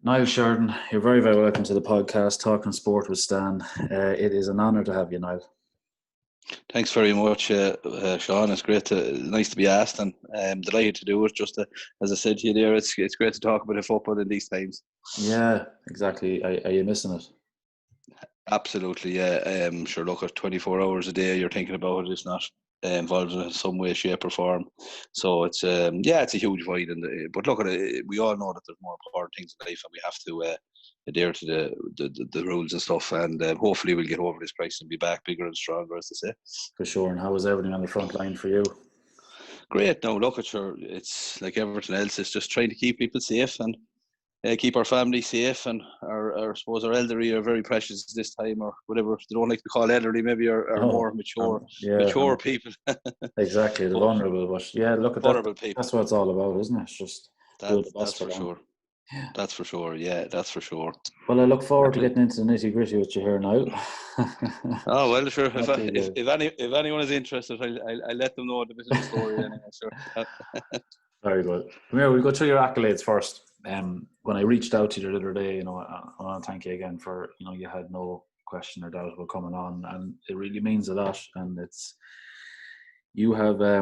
Niall Sheridan, you're very, very welcome to the podcast, Talking Sport with Stan. It is an honour to have you, Niall. Thanks very much, Sean. It's nice to be asked, and I'm delighted to do it. As I said to you there, it's great to talk about the football in these times. Yeah, exactly. Are you missing it? Absolutely, yeah. Sure, look, at 24 hours a day, you're thinking about it. It's not involved in some way, shape, or form. So it's it's a huge void. But look at it. We all know that there's more important things in life, and we have to adhere to the rules and stuff. And hopefully, we'll get over this crisis and be back bigger and stronger, as they say. For sure. And how was everything on the front line for you? Great. No, look at sure. It's like everything else. It's just trying to keep people safe and keep our family safe, and I suppose our elderly are very precious this time, or whatever they don't like to call elderly, maybe are more mature people. Exactly, the vulnerable. But yeah, look at vulnerable that. people. That's what it's all about, isn't it? It's just do the best That's for them. sure. Yeah. That's for sure. Yeah, that's for sure. Well, I look forward to getting into the nitty gritty with you here now. Oh well, sure. If anyone is interested, I'll let them know a bit of the story anyway. Sure. Very good. Come here, we'll go through your accolades first. When I reached out to you the other day, I want to thank you again for, you had no question or doubt about coming on, and it really means a lot. And you have, I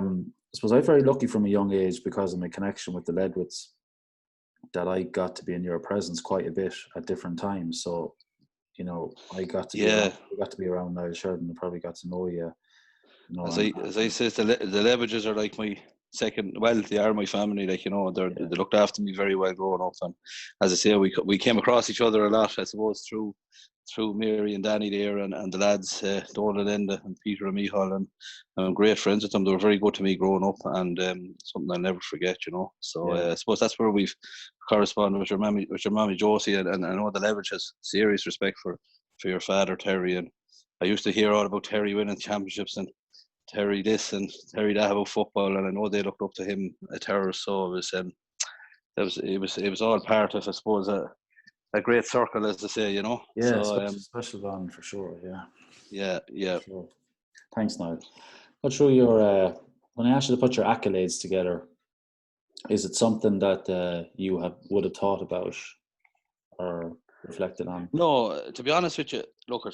suppose I'm very lucky from a young age because of my connection with the Ledwiths that I got to be in your presence quite a bit at different times. So, I got to be around Niall Sheridan. I probably got to know you. As I said, the Levages are like my second. Well, they are my family. Like they looked after me very well growing up. And as I say, we came across each other a lot, I suppose, through Mary and Danny there, and the lads, Donald and Peter and Michal, and I'm great friends with them. They were very good to me growing up, and something I'll never forget. So I suppose that's where we've corresponded with your mommy Josie, and I know the Leverage has serious respect for your father Terry, and I used to hear all about Terry winning championships and Terry this and Terry that about football, and I know they looked up to him a terror. So it was all part of, I suppose, a great circle, as they say, Yeah, so special bond for sure. Yeah. Sure. Thanks, Niall. Go through your when I asked you to put your accolades together, is it something that you would have thought about or reflected on? No, to be honest with you, look,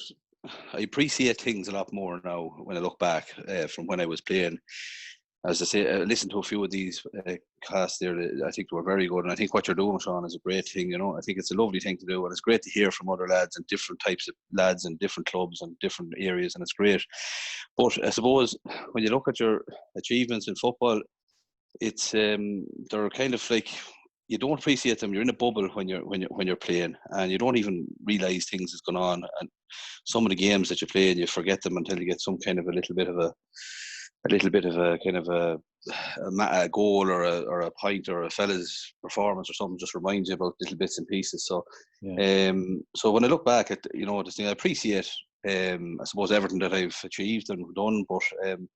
I appreciate things a lot more now when I look back from when I was playing. As I say, I listened to a few of these casts there. I think they were very good, and I think what you're doing, Sean, is a great thing. I think it's a lovely thing to do, and it's great to hear from other lads and different types of lads and different clubs and different areas, and it's great. But I suppose when you look at your achievements in football, it's they're kind of like, you don't appreciate them. You're in a bubble when you're playing, and you don't even realize things is going on. And some of the games that you play, and you forget them until you get some kind of a little bit of a kind of a goal or a point or a fella's performance or something, just reminds you about little bits and pieces. So, so when I look back at this thing, I appreciate I suppose everything that I've achieved and done, but I'm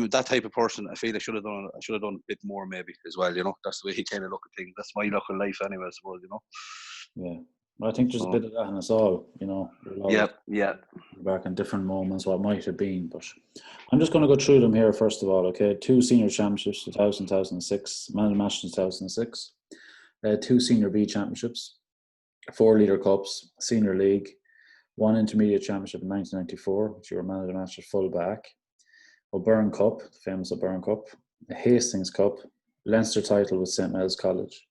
that type of person. I feel I should have done a bit more maybe as well. That's the way he kind of look at things. That's my look in life anyway, I suppose. Yeah. Well, I think there's a bit of that in us all. Yeah. Back in different moments, what might have been, but I'm just going to go through them here first of all. Okay, 2 senior championships, 2006, Man of the Match in 2006, 2 senior B championships, 4 leader cups, senior league, 1 intermediate championship in 1994, which you were Man of the Match at full back, O'Byrne Cup, the famous O'Byrne Cup, a Hastings Cup, Leinster title with St Mel's College,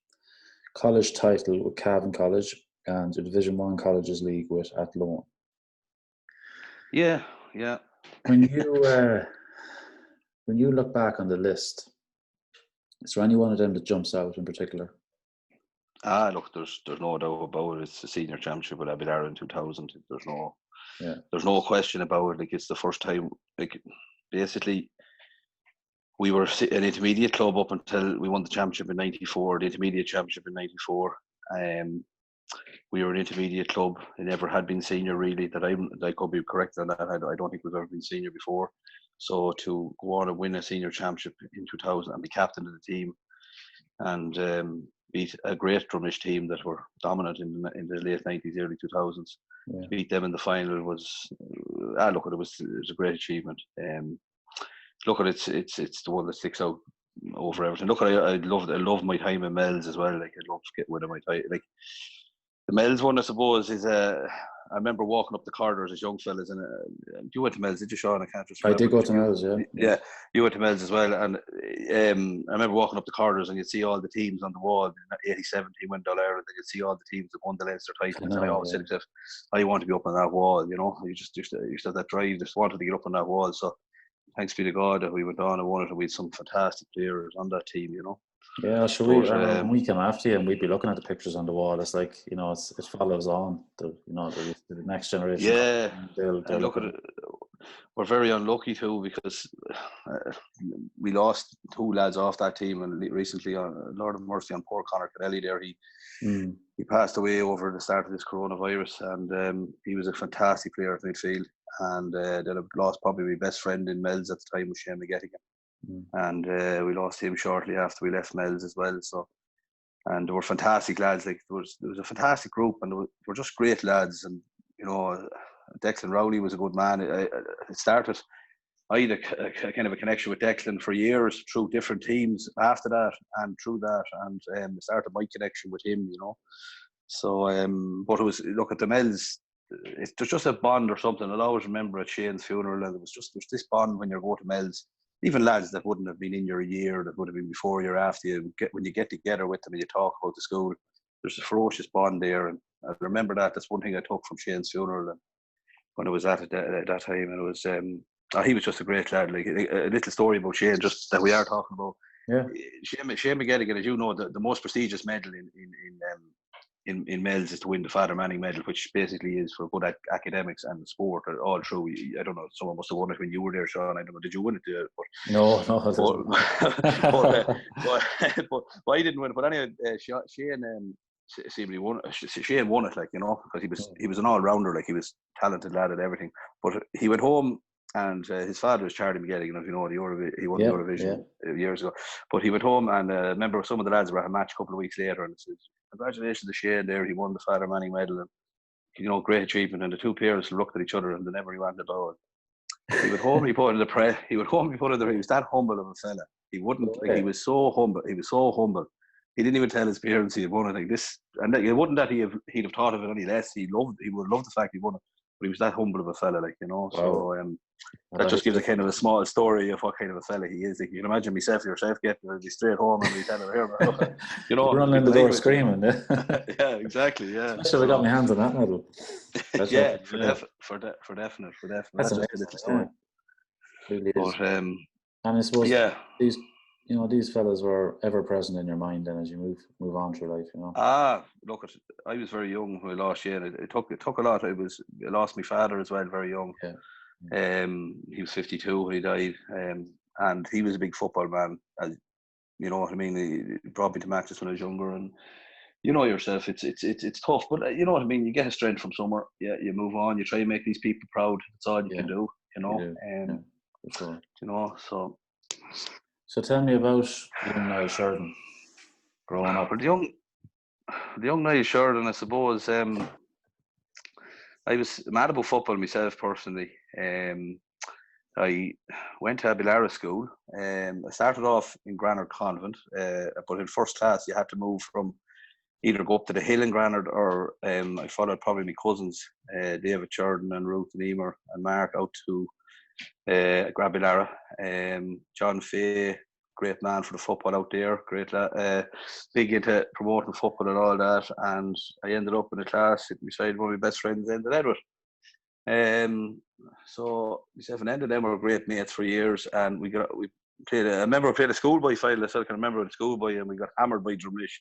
college title with Cavan College, and the Division 1 Colleges League with Athlone. Yeah. When you look back on the list, is there any one of them that jumps out in particular? Look, there's no doubt about it. It's a senior championship with Abbeylara in 2000. There's no question about it. Like, it's the first time. Like, basically, we were an intermediate club up until we won the championship in '94. The intermediate championship in '94. We were an intermediate club. It never had been senior, really. I could be correct on that. I don't think we've ever been senior before. So to go on and win a senior championship in 2000 and be captain of the team, and beat a great Drumish team that were dominant in the late 90s, early 2000s. Yeah. To beat them in the final was, it was a great achievement. Look, it's the one that sticks out over everything. Look, I love my time in Mel's as well. Like, I love getting rid of my time. Like, the Mel's one, I suppose, is I remember walking up the corridors as young fellas, and you went to Mel's, did you, Sean? I can't just remember. I did go to Mel's, yeah. Yeah, you went to Mel's as well, and I remember walking up the corridors, and you'd see all the teams on the wall. In '87, he went to Abbeylara, and you'd see all the teams that won the Leinster title. And I always said to myself, I want to be up on that wall. You know, you just have that drive, just wanted to get up on that wall. So thanks be to God that we went on and won it, and we had some fantastic players on that team. You know. Yeah, sure. When we came after you, and we'd be looking at the pictures on the wall. It's like, you know, it follows on. The next generation. Yeah, they'll look at it. We're very unlucky too, because we lost 2 lads off that team, and recently, Lord have mercy on poor Conor Kennelly there. He passed away over the start of this coronavirus, and he was a fantastic player at midfield. And then I lost probably my best friend in Mel's at the time, was Shane McGettigan. And we lost him shortly after we left Mel's as well. So, and they were fantastic lads. Like, there was a fantastic group, and they were just great lads. And you know, Declan Rowley was a good man. It started. I had a kind of a connection with Declan for years through different teams after that, and through that, and it started my connection with him. You know, so but it was, look at the Mel's. There's just a bond or something. I'll always remember at Shane's funeral, and there's this bond when you go to Mel's. Even lads that wouldn't have been in your year, that would have been before you or after you, when you get together with them and you talk about the school, there's a ferocious bond there. And I remember that. That's one thing I took from Shane's funeral, and when I was at that time, and it was he was just a great lad. Like, a little story about Shane, just that we are talking about. Yeah. Shane McGettigan, as you know, the most prestigious medal in Mel's is to win the Father Manning medal, which basically is for good academics and sport all through. I don't know, someone must have won it when you were there, Sean. I don't know, did you win it? No. But I didn't win it. But anyway, Shane won it, like, you know, because he was an all-rounder. Like, he was talented lad at everything. But he went home, and his father was Charlie McGettigan, as you know, he won the Eurovision years ago. But he went home, and I remember some of the lads were at a match a couple of weeks later, and said, "Congratulations to Shane there, he won the Father Manning medal," and, you know, great achievement. And the two parents looked at each other, and they never went about it. He went home, he put in the press. He went home, he put in the. He was that humble of a fella. He wouldn't, like, he was so humble. He was so humble. He didn't even tell his parents he had won it. Like this, and it wouldn't that he'd have thought of it any less. He would have loved the fact he won it. But he was that humble of a fella, like, you know. Wow. So that just gives a kind of a small story of what kind of a fella he is. Like, you can imagine yourself getting be straight home and be telling him, you know, running in the door screaming. Yeah, exactly. Yeah. Especially if I got my hands on that medal. Yeah, for definite. That's just a little story. Really is. But, and I suppose these fellas were ever present in your mind then as you move on through life, you know. Look, I was very young when I lost Shane. It took a lot. I lost my father as well very young. Yeah. He was 52 when he died, and he was a big football man. As you know what I mean. He brought me to matches when I was younger, and you know yourself, it's tough, but you know what I mean. You get a strength from somewhere. Yeah, you move on. You try and make these people proud. That's all you can do. You know. For sure. You know, so. So tell me about young Niall Sheridan growing up. Well, the young Niall Sheridan, I suppose. I was mad about football myself personally. I went to Abbeylara school. I started off in Granard Convent, but in first class you had to move from either go up to the hill in Granard, or I followed probably my cousins, David Sheridan and Ruth and Emer and Mark, out to Abbeylara. John Fay, great man for the football out there, great big into promoting football and all that, and I ended up in a class sitting beside one of my best friends, Enda Edward. So myself and Enda, them were great mates for years, and we played. I remember I played a schoolboy final. I still can remember the schoolboy, and we got hammered by Drumlish.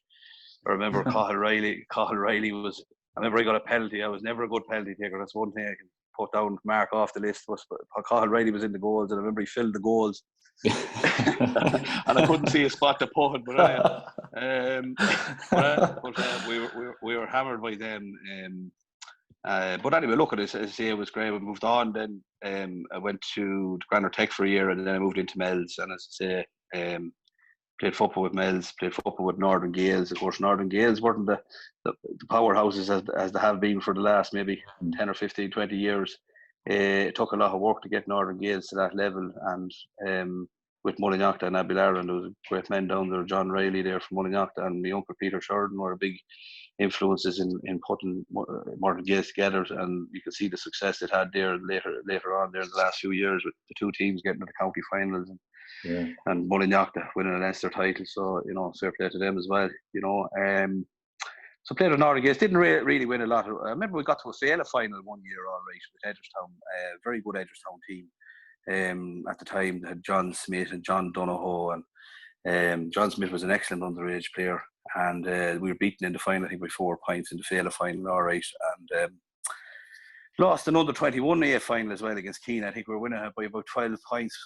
I remember Cathal Riley was. I remember I got a penalty. I was never a good penalty taker. That's one thing I can put down, mark off the list. Was Cathal Riley was in the goals, and I remember he filled the goals. And I couldn't see a spot to put it, we were hammered by them. But anyway, look at it. As I say, it was great. We moved on. Then I went to Granard Tech for a year, and then I moved into Mel's. And as I say, played football with Mel's, played football with Northern Gales. Of course, Northern Gales weren't the powerhouses as they have been for the last maybe 10 or 15, 20 years. It took a lot of work to get Northern Gales to that level, and with Mullinachta and Abbeylara, and there was great men down there. John Riley there from Mullinachta, and my uncle Peter Sheridan were big influences in putting Morton Gaels together, and you can see the success it had there later on there in the last few years with the two teams getting to the county finals and Mullinachta winning a Leinster title. So fair play to them as well. So played with Northern Gaels, didn't really win a lot. I remember we got to a Féile final one year, all right, with Edgerstown, very good Edgerstown team. At the time, they had John Smith and John Donohoe, and John Smith was an excellent underage player, and we were beaten in the final, I think, by 4 points in the Féile final, all right, and lost an under-21 A final as well against Keene. I think we were winning by about 12 points,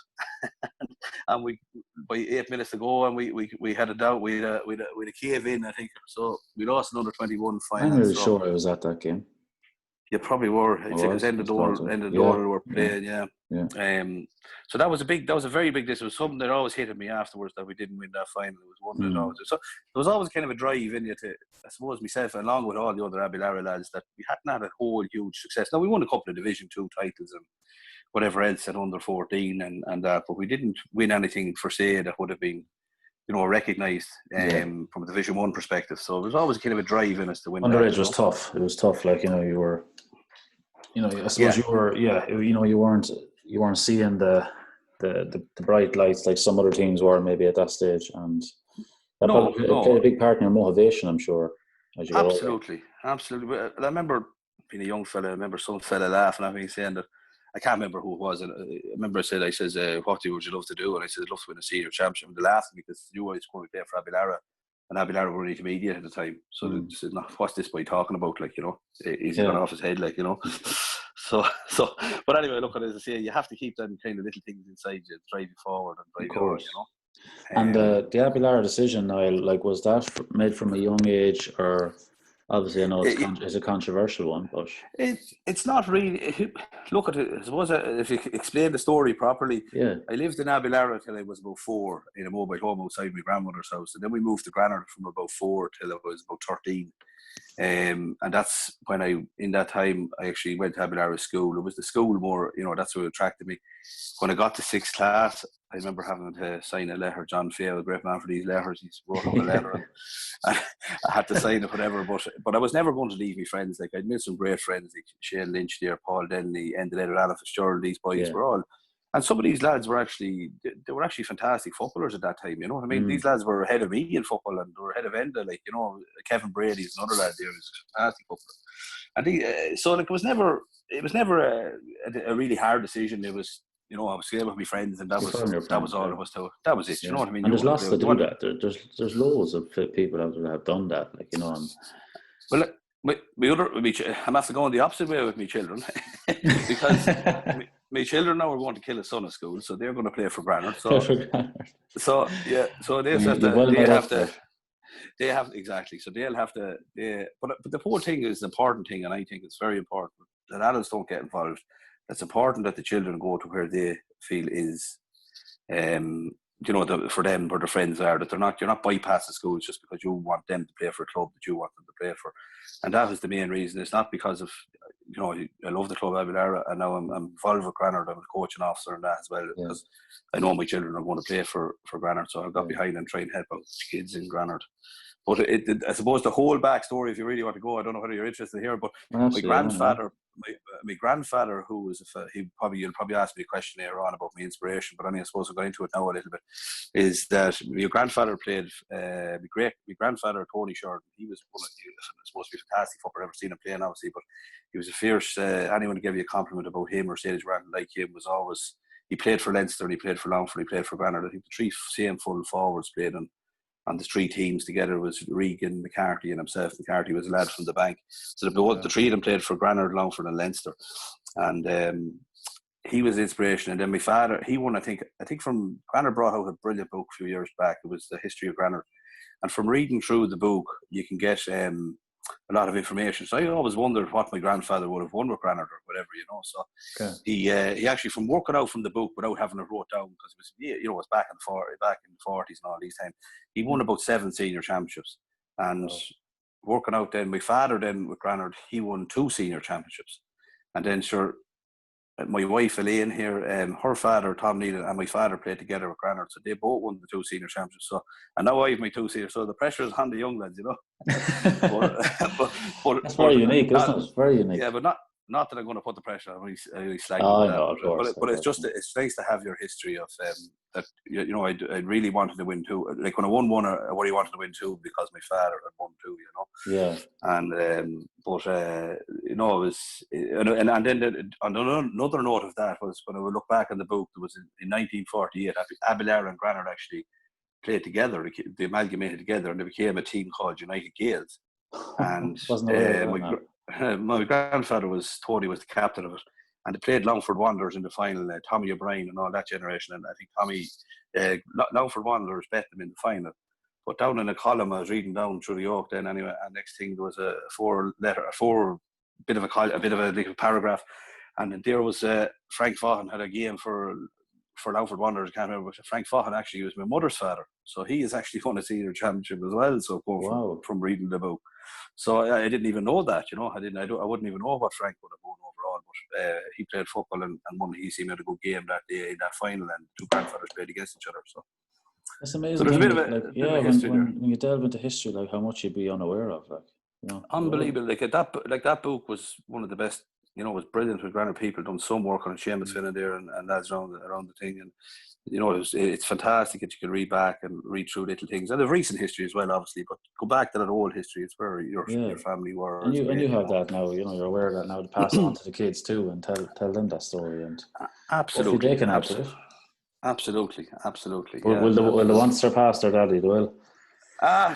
and we by 8 minutes to go, and we had a doubt, we had a cave in, I think, so we lost an under-21 final. I'm really sure I was at that game. You probably were. I think it was end of door were playing, yeah. So that was a very big this. It was something that always hated me afterwards that we didn't win that final. It was one that always. So there was always kind of a drive in you to, I suppose, myself along with all the other Abbeylara lads, that we hadn't had a whole huge success. Now we won a couple of Division 2 titles and whatever else at under 14 and that, but we didn't win anything for say that would have been, recognised from a Division 1 perspective. So there was always kind of a drive in us to win. Underage was tough. It was tough. Like you were. I suppose you were. Yeah, you weren't seeing the bright lights like some other teams were maybe at that stage, and that probably played a big part in your motivation, I'm sure. Absolutely. I remember being a young fella. I remember some fella laughing at me saying that, I can't remember who it was. And I remember I said, what would you love to do? And I said, I'd love to win a senior championship. And they laughed at me because they knew I was going to play for Abbeylara. And Abbeylara were intermediate at the time. So they said, no, what's this boy talking about? Like, he's gone off his head, like, So, but anyway, look, as I say, you have to keep them kind of little things inside you, drive you forward and drive you on, And the Abbeylara decision, Niall, like, was that made from a young age, or obviously I know it's a controversial one, but it's not really. Look at it. I suppose if you explain the story properly, I lived in Abbeylara till I was about 4 in a mobile home outside my grandmother's house, and then we moved to Granard from about 4 till I was about 13. And that's when in that time, I actually went to Abbeylara school. It was the school more, that's what attracted me. When I got to 6th class, I remember having to sign a letter. John Fay, a great man for these letters, he's wrote up a letter. And I had to sign it, whatever. But I was never going to leave my friends. Like, I'd made some great friends, like Shane Lynch there, Paul Denley, Enda Letter, Alan Fitzgerald. These boys were all. And some of these lads were actually fantastic footballers at that time, you know what I mean? These lads were ahead of me in football, and they were ahead of Enda, like, Kevin Brady's another lad there who's a fantastic footballer. And so like, it was never a really hard decision. It was, I was staying with my friends, and that was all it was to it. That was it, you know what I mean? And there's lots to do that. There's loads of people out there that have done that, like, And well, I'm after going the opposite way with my children because my children now are going to kill a son at school, so they're going to play for Granard. So they have exactly. So they'll have to. But the whole thing is an important thing, and I think it's very important that adults don't get involved. It's important that the children go to where they feel is, for them where their friends are. That you're not bypassing schools just because you want them to play for a club that you want them to play for, and that is the main reason. It's not because of, I love the club Abbeylara, and now I'm involved with Granard. I'm a coaching officer and that as well, because I know my children are going to play for Granard, so I've got behind and try and help out kids in Granard. But I suppose the whole backstory, if you really want to go, I don't know whether you're interested here, but my grandfather, who was you'll probably ask me a question later on about my inspiration, but I suppose we'll go into it now a little bit. Is that my grandfather played? My grandfather Tony Sheridan. He was supposed to be a fantastic footballer. I've never seen him playing, obviously, but he was a fierce. Anyone to give you a compliment about him or say that you weren't like him was always. He played for Leinster, and he played for Longford, he played for Granard. I think the 3 same full forwards played on the 3 teams together was Regan, McCarthy and himself. McCarthy was a lad from the bank. So the 3 of them played for Granard, Longford and Leinster. And he was inspiration. And then my father, he won, I think from Granard brought out a brilliant book a few years back. It was The History of Granard. And from reading through the book, you can get a lot of information. So I always wondered what my grandfather would have won with Granard or whatever, So he actually, from working out from the book without having it wrote down, because it was back in the 40s and all these times, he won about 7 senior championships. And working out then, my father then with Granard, he won 2 senior championships. And then my wife Elaine here, her father Tom Neal and my father played together with Granard, so they both won the 2 senior championships. So, and now I have my 2 senior, so the pressure is on the young lads, That's very unique, isn't it? Very unique. Yeah, but not that I'm going to put the pressure on any slag Oh, that, no, of course. but it's just it's nice to have your history of that. I really wanted to win 2. Like when I won 1, I already wanted to win 2 because my father had won 2. Yeah. And but it was, and then another note of that was when I would look back in the book, there was in 1948 Abbeylara and Granard actually played together. They amalgamated together and they became a team called United Gaels. And my grandfather was Tony, was the captain of it, and they played Longford Wanderers in the final. Tommy O'Brien and all that generation, and I think Longford Wanderers bet them in the final. But down in a column, I was reading down through the York then anyway, and next thing there was a bit of a paragraph, and there was Frank Vaughan had a game for Longford Wanderers. I can't remember, but Frank Vaughan actually was my mother's father, so he is actually won a senior championship as well. So from reading the book, so I didn't even know that. I wouldn't even know what Frank would have won overall. But he played football and won. He seemed to have a good game that day in that final, and 2 grandfathers played against each other. So. It's amazing. So when you delve into history, like how much you'd be unaware of, unbelievable. That book was one of the best. It was brilliant. With Granite people done some work on Seamus Finnan there and lads around the thing, and it's fantastic that you can read back and read through little things and the recent history as well, obviously. But go back to that old history; it's where your family were. And you have that now. You're aware of that now to pass on to the kids too, and tell them that story, and absolutely they can add to it. Absolutely. Will the one surpass their daddy? They will.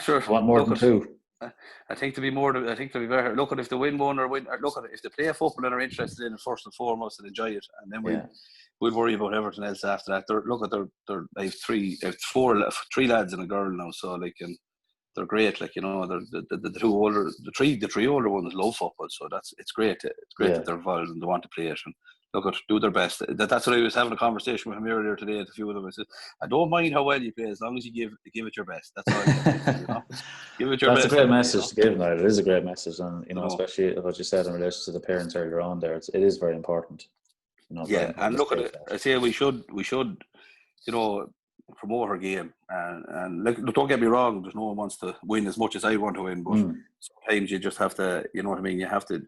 Sure. Want more than 2. I think to be better. Look at if they win 1 or win. Look at if they play a football and are interested in it first and foremost and enjoy it, and then we'll worry about everything else after that. I have 3 lads and a girl now, so they're great. The 2 older, the 3 older ones love football, so it's great. It's great that they're involved and they want to play it. And do their best. That's what I was having a conversation with him earlier today. A few of them, I said, I don't mind how well you play as long as you give it your best. That's all. Give it your best. That's a great message to give. Now it is a great message, and especially what you said in relation to the parents earlier on. There, it is very important. And look at it. I say we should promote her game, and don't get me wrong. There's no one wants to win as much as I want to win, but sometimes you just have to. You know what I mean? You have to.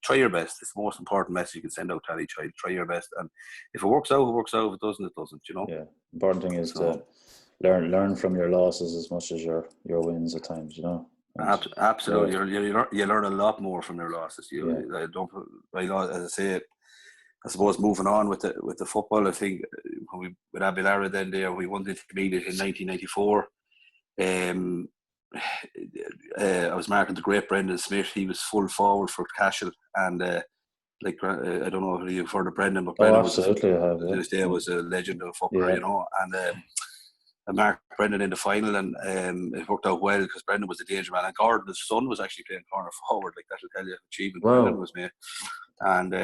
Try your best. It's the most important message you can send out to any child. Try your best, and if it works out, it works out. If it doesn't, it doesn't. Yeah. Important thing is to learn from your losses as much as your wins at times. Absolutely. You learn a lot more from your losses. As I say, I suppose moving on with the football, I think with Abbeylara then there we won the intermediate in 1994. I was marking the great Brendan Smith. He was full forward for Cashel, and I don't know if you've heard of Brendan, but Brendan was a legend of football, and I marked Brendan in the final, and it worked out well because Brendan was the danger man, and Gordon, his son, was actually playing corner forward. That will tell you achievement Brendan was made, and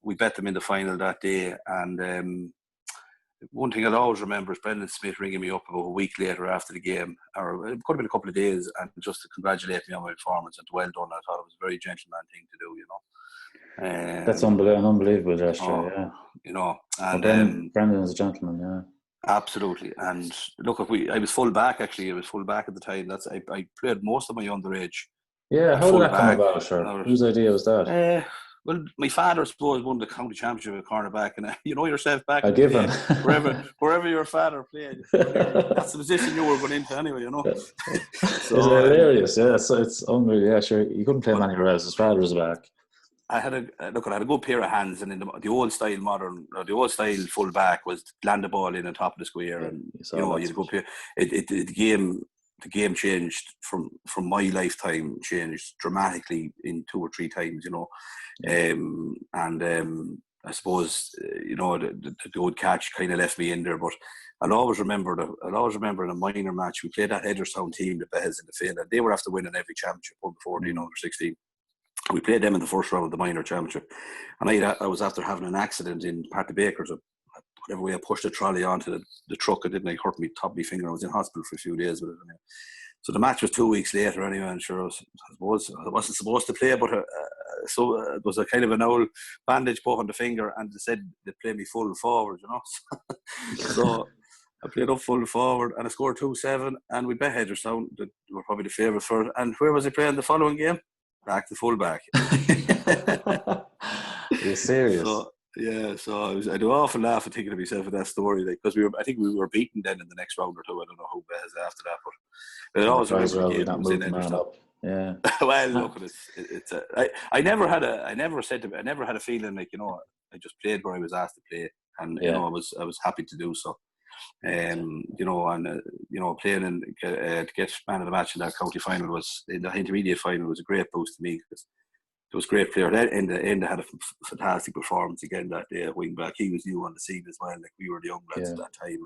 we bet them in the final that day, and. One thing I'll always remember is Brendan Smith ringing me up about a week later after the game, or it could have been a couple of days, and just to congratulate me on my performance and well done. I thought it was a very gentleman thing to do, That's an unbelievable gesture, And Brendan is a gentleman, absolutely. And look, I was full back actually. I was full back at the time. I played most of my underage. Yeah, how did that come about, sir? Whose idea was that? Well, my father, I suppose, won the county championship at cornerback, and yourself back. I give him wherever your father played. That's the position you were going into anyway. So, it's hilarious. So it's unreal. Yeah, sure. You couldn't play him anywhere else. His father was back. I had a good pair of hands, and in the old style the old style full back was land the ball in on top of the square, and you had a good pair. The game changed from my lifetime, changed dramatically in 2 or 3 times, and I suppose the good catch kind of left me in there, but I'll always remember in a minor match we played that Edgerstown team, the Bears in the field, and they were after winning every championship under 14, under 16. We played them in the first round of the minor championship, and I was after having an accident in Part of Baker's. Whatever way I pushed the trolley onto the truck, it didn't hurt me top of my finger. I was in hospital for a few days with it. So the match was 2 weeks later anyway, and sure I wasn't supposed to play, but there was a kind of an old bandage put on the finger, and they said they'd play me full forward, So I played up full forward, and I scored 2-7, and we bet Hedgerstown that were probably the favourites for it. And where was he playing the following game? Back to full back. Are you serious? So yeah, so I do often laugh at thinking to myself of that story, because I think we were beaten then in the next round or two. I don't know who was after that, but it always remember a game that was in Hedgerstown. Yeah. Well, look, I never had a feeling like, I just played where I was asked to play, and I was happy to do so. Playing and to get man of the match in that county final in the intermediate final was a great boost to me, because there was great player. Enda had a fantastic performance again that day at wing back. He was new on the scene as well. Like, we were the young lads at that time,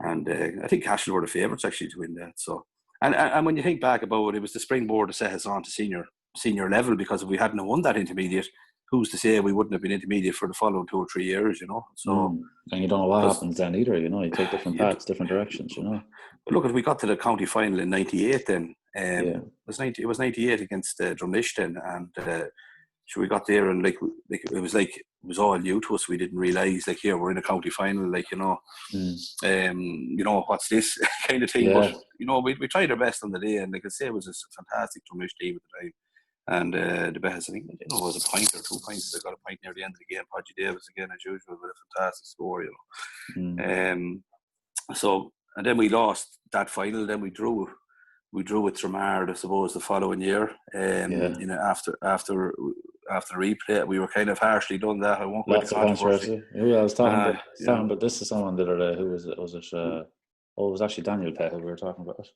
and I think Cashel were the favourites actually to win that. So, and when you think back about it was the springboard to set us on to senior level, because if we hadn't won that intermediate, who's to say we wouldn't have been intermediate for the following 2 or 3 years, So, and you don't know what happens then either, You take different paths, different directions, But look, if we got to the county final in '98, then it was '98 against Drumlish then, and so we got there, and it was all new to us. We didn't realise, here we're in a county final, what's this kind of thing. Yeah. But we tried our best on the day, and I could say it was a fantastic Drumlish team at the time. And the best, I think, it was a point or 2 points. They got a point near the end of the game. Podgy Davis again, as usual, with a fantastic score, So, and then we lost that final. Then we drew with Tramard, I suppose, the following year. After replay, we were kind of harshly done that. I won't go into controversy. I was talking about this to someone the other day. Who was it? It was actually Daniel Pett who we were talking about.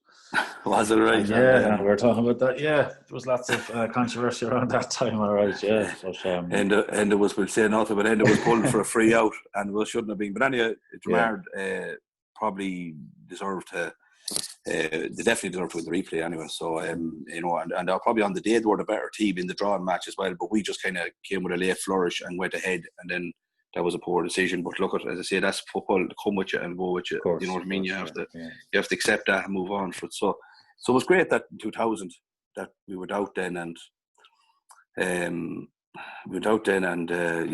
Was it right? And we were talking about that. Yeah, there was lots of controversy around that time. All right, yeah. But, Enda was, we'll say nothing, but Enda was pulled for a free out, and we shouldn't have been. But anyway, Dramard probably deserved to. They definitely deserved to win the replay anyway. So and they're probably on the day they were the better team in the drawing match as well. But we just kind of came with a late flourish and went ahead, and then that was a poor decision. But look, as I say, that's football. Come with you and go with you. Course, you know what I mean? You have to accept that and move on for it. So it was great that in 2000 that we were out then, and you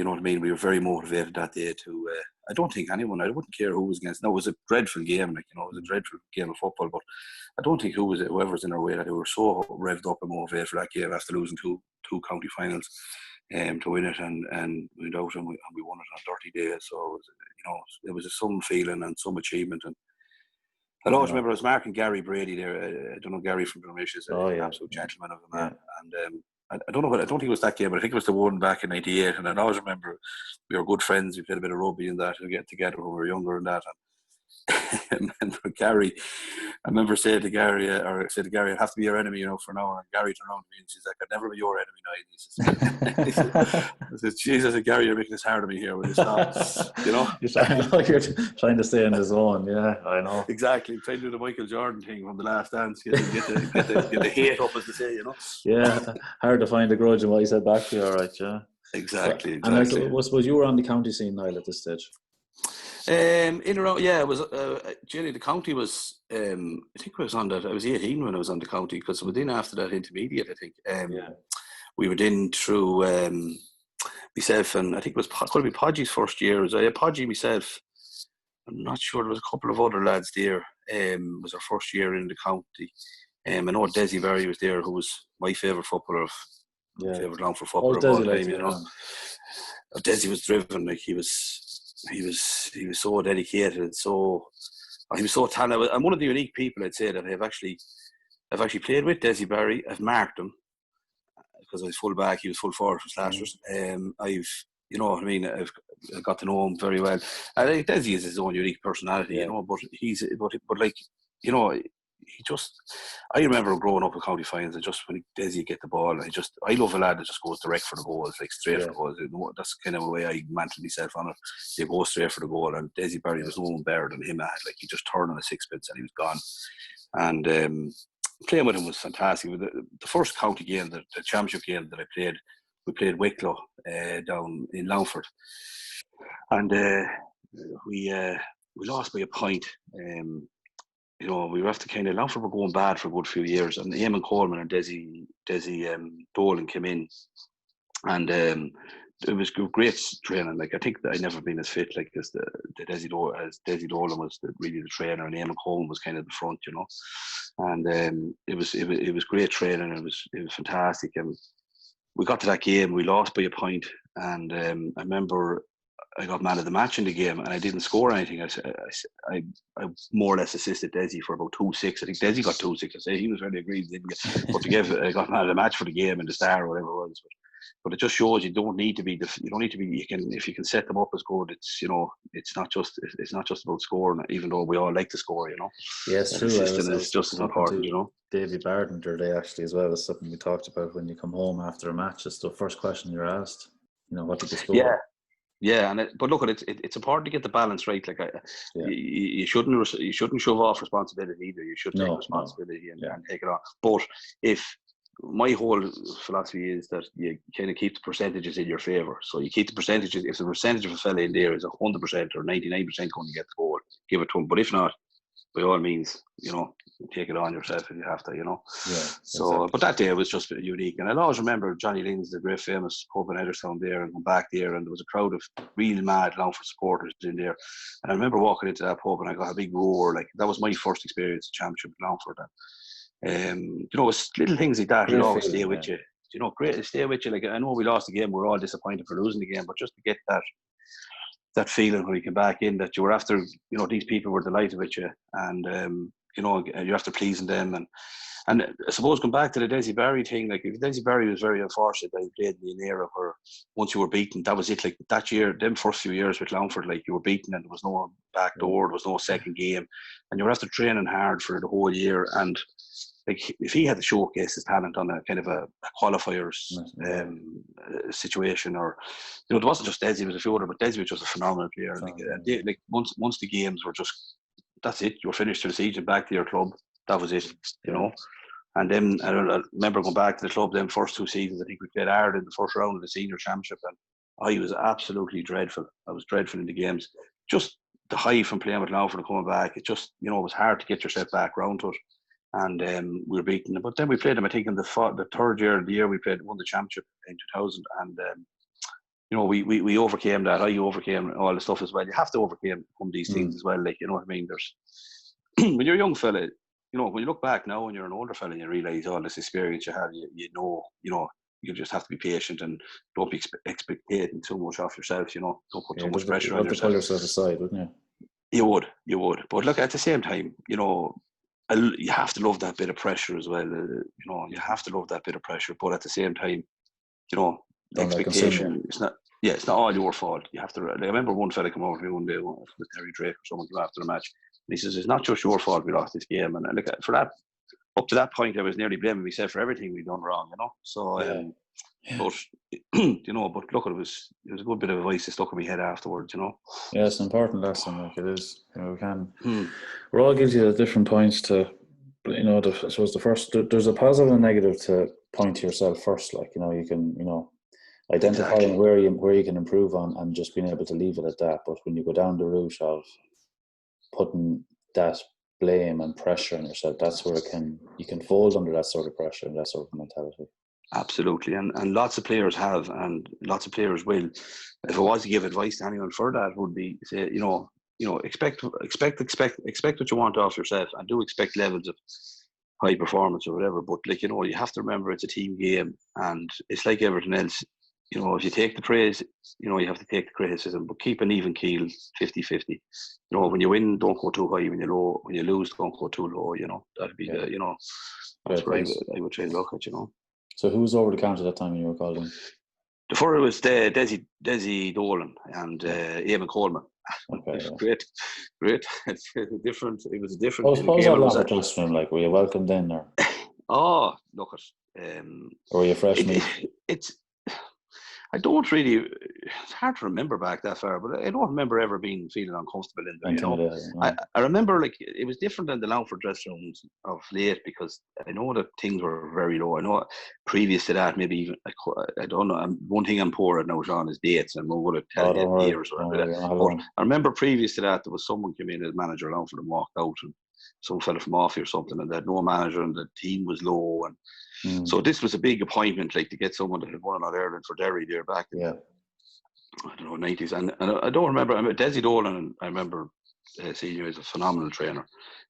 know what I mean. We were very motivated that day to. I don't think anyone. I wouldn't care who was against. No, it was a dreadful game. It was a dreadful game of football. But I don't think whoever's in our way, that they were so revved up and motivated for that game after losing two county finals, to win it, and we went out and we won it on 30 days. So it was some feeling and some achievement. And I always remember I was marking Gary Brady there. I don't know, Gary from Drumlish is an absolute gentleman of a man, and. I don't think it was that game, but I think it was the one back in '98. And I always remember we were good friends. We played a bit of rugby and that, and get together when we were younger and that. And I remember Gary. I remember saying to Gary, "I'd have to be your enemy, for now." And Gary turned around to me and she's like, "I'd never be your enemy, Niall." He says, I said, "Jesus, Gary, you're making this hard on me here. Will you stop?" You're trying to stay in the zone. Yeah, I know. Exactly. Trying to do the Michael Jordan thing from The Last Dance. Get the hate up, as they say. Yeah, hard to find a grudge in what he said back to you. All right, yeah. Exactly. And I suppose you were on the county scene, Niall, at this stage. In around, it was Jenny. The county was. I think I was on that. I was 18 when I was on the county, because within after that intermediate, I think. We were in through myself, and I think it was could have been Podgy's first year. It was Podgy, myself. I'm not sure. There was a couple of other lads there. It was our first year in the county. I know Desi Barry was there, who was my favourite footballer, favourite Longford footballer of all time. Desi was driven, like he was so dedicated and he was so talented. I'm one of the unique people, I'd say, that I've actually played with Desi Barry. I've marked him because I was full back, he was full forward for Slashers. I've got to know him very well. I think Desi is his own unique personality, he just. I remember growing up in county finals, and just when Desi get the ball, I love a lad that just goes direct for the goals, like straight for the goals. That's kind of the way I mantle myself on it. They go straight for the goal, and Desi Barry was no one better than him. He just turned on a sixpence and he was gone. And playing with him was fantastic. The first county game, the championship game that I played, we played Wicklow down in Longford, and we lost by a point. We were after kind of Longford were going bad for a good few years, and Eamon Coleman and Desi Dolan came in And it was great training. Like, I think that I never been as fit like as Desi Dolan was really the trainer, and Eamon Coleman was kind of the front, you know. And it was great training. It was fantastic. And we got to that game, we lost by a point, and I remember I got man of the match in the game, and I didn't score anything. I more or less assisted Desi for about 2-6. I think Desi got 2-6. I say he was very aggrieved, didn't get, but I got man of the match for the game in the Star or whatever it was. But it just shows you don't need to be. You don't need to be. You can, if you can set them up as good. It's, you know, it's not just about scoring. Even though we all like to score, you know. Yes, true. Assisting is just as important, you know. Davy Barden today actually as well is something we talked about when you come home after a match. It's the first question you're asked. You know, what did you score? Yeah, but look, it's important to get the balance right. Like, you shouldn't shove off responsibility either. You should take responsibility and take it on. But if my whole philosophy is that you kind of keep the percentages in your favour. So you keep the percentages. If the percentage of a fella in there is 100% or 99% going to get the goal, give it to him. But if not, by all means, you know, take it on yourself if you have to, you know. Yeah. So, exactly. But that day was just unique, and I'll always remember Johnny Lynn's, the great famous pub in Edderstown there, and going back there, and there was a crowd of real mad Longford supporters in there. And I remember walking into that pub, and I got a big roar. Like, that was my first experience of championship in Longford. And you know, it's little things like that will always stay with you. You know, great, stay with you. Like, I know we lost the game, we're all disappointed for losing the game, but just to get that feeling when you come back in, that you were after, you know, these people were delighted with you, and you know, you're after pleasing them, and I suppose going back to the Desi Barry thing, like, Desi Barry was very unfortunate that he played in an era where once you were beaten, that was it. Like, that year, them first few years with Longford, like, you were beaten and there was no back door, there was no second game, and you were after training hard for the whole year. And like, if he had to showcase his talent on a kind of a qualifiers situation, or, you know, it wasn't just Desi, it was a few other, but Desi was just a phenomenal player. Like once the games were just, that's it, you were finished for the season, back to your club, that was it, you know. And then I remember going back to the club them first 2 seasons. I think we played hard in the first round of the senior championship, and I was absolutely dreadful. I was dreadful in the games. Just the high from playing with Longford and coming back, it just, you know, it was hard to get yourself back round to it. And we were beaten, but then we played them, I think, in the third year of the year we won the championship in 2000, and you know, we overcame that. I overcame all the stuff as well. You have to overcome these things as well, like, you know what I mean. There's when you're a young fella, you know, when you look back now, when you're an older fella and you realise all this experience you have, you know, you just have to be patient and don't be expecting too much off yourself. You know, don't put too much pressure on yourself. Pull yourself aside, wouldn't you? You would. But look, at the same time, you know, you have to love that bit of pressure as well. You know, you have to love that bit of pressure. But at the same time, you know, the expectation, it's not all your fault. You have to. Like, I remember one fella come over to me one day with Terry Drake or someone came after the match, and he says, "It's not just your fault we lost this game." And look, for that, up to that point, I was nearly blaming myself for everything we'd done wrong. You know, so. But you know, but look, it was a good bit of advice that stuck in my head afterwards. You know. Yeah, it's an important lesson. Like, it is. You know, we're all guilty at different points to. You know, I suppose there's a positive and negative to point to yourself first. Like, you know, you can, you know, identifying where you can improve on and just being able to leave it at that. But when you go down the route of putting that blame and pressure on yourself, that's where you can fold under that sort of pressure and that sort of mentality. Absolutely, and lots of players have, and lots of players will. If I was to give advice to anyone for that, would be say, you know, expect what you want off yourself, and do expect levels of high performance or whatever. But, like, you know, you have to remember it's a team game, and it's like everything else. You know, if you take the praise, you know, you have to take the criticism, but keep an even keel, 50-50. You know, when you win, don't go too high. When you lose, don't go too low. You know, that'd be the, you know, that's where I would try and look at, you know. So who was over the counter that time when you were called in? Before it was Desi Dolan and Eamon Coleman. Okay, great. It's different. It was a different. I suppose that long close to him. Like, were you welcomed in, or? Oh, look at. Or were you fresh meat? I don't really. It's hard to remember back that far, but I don't remember ever feeling uncomfortable in there. You know? I remember, like, it was different than the Longford dressing rooms of late, because I know that things were very low. I know previous to that, maybe even, I don't know. One thing I'm poor at now, Sean, is dates, and we would have tell you years or whatever. But I remember previous to that, there was someone came in as manager of Longford and walked out, and some fella from Offie or something, and they had no manager, and the team was low, and so this was a big appointment, like to get someone that had won All Ireland for Derry there back in the, I don't know, 90s, and I don't remember. I mean, Desi Dolan, I remember seeing him as a phenomenal trainer.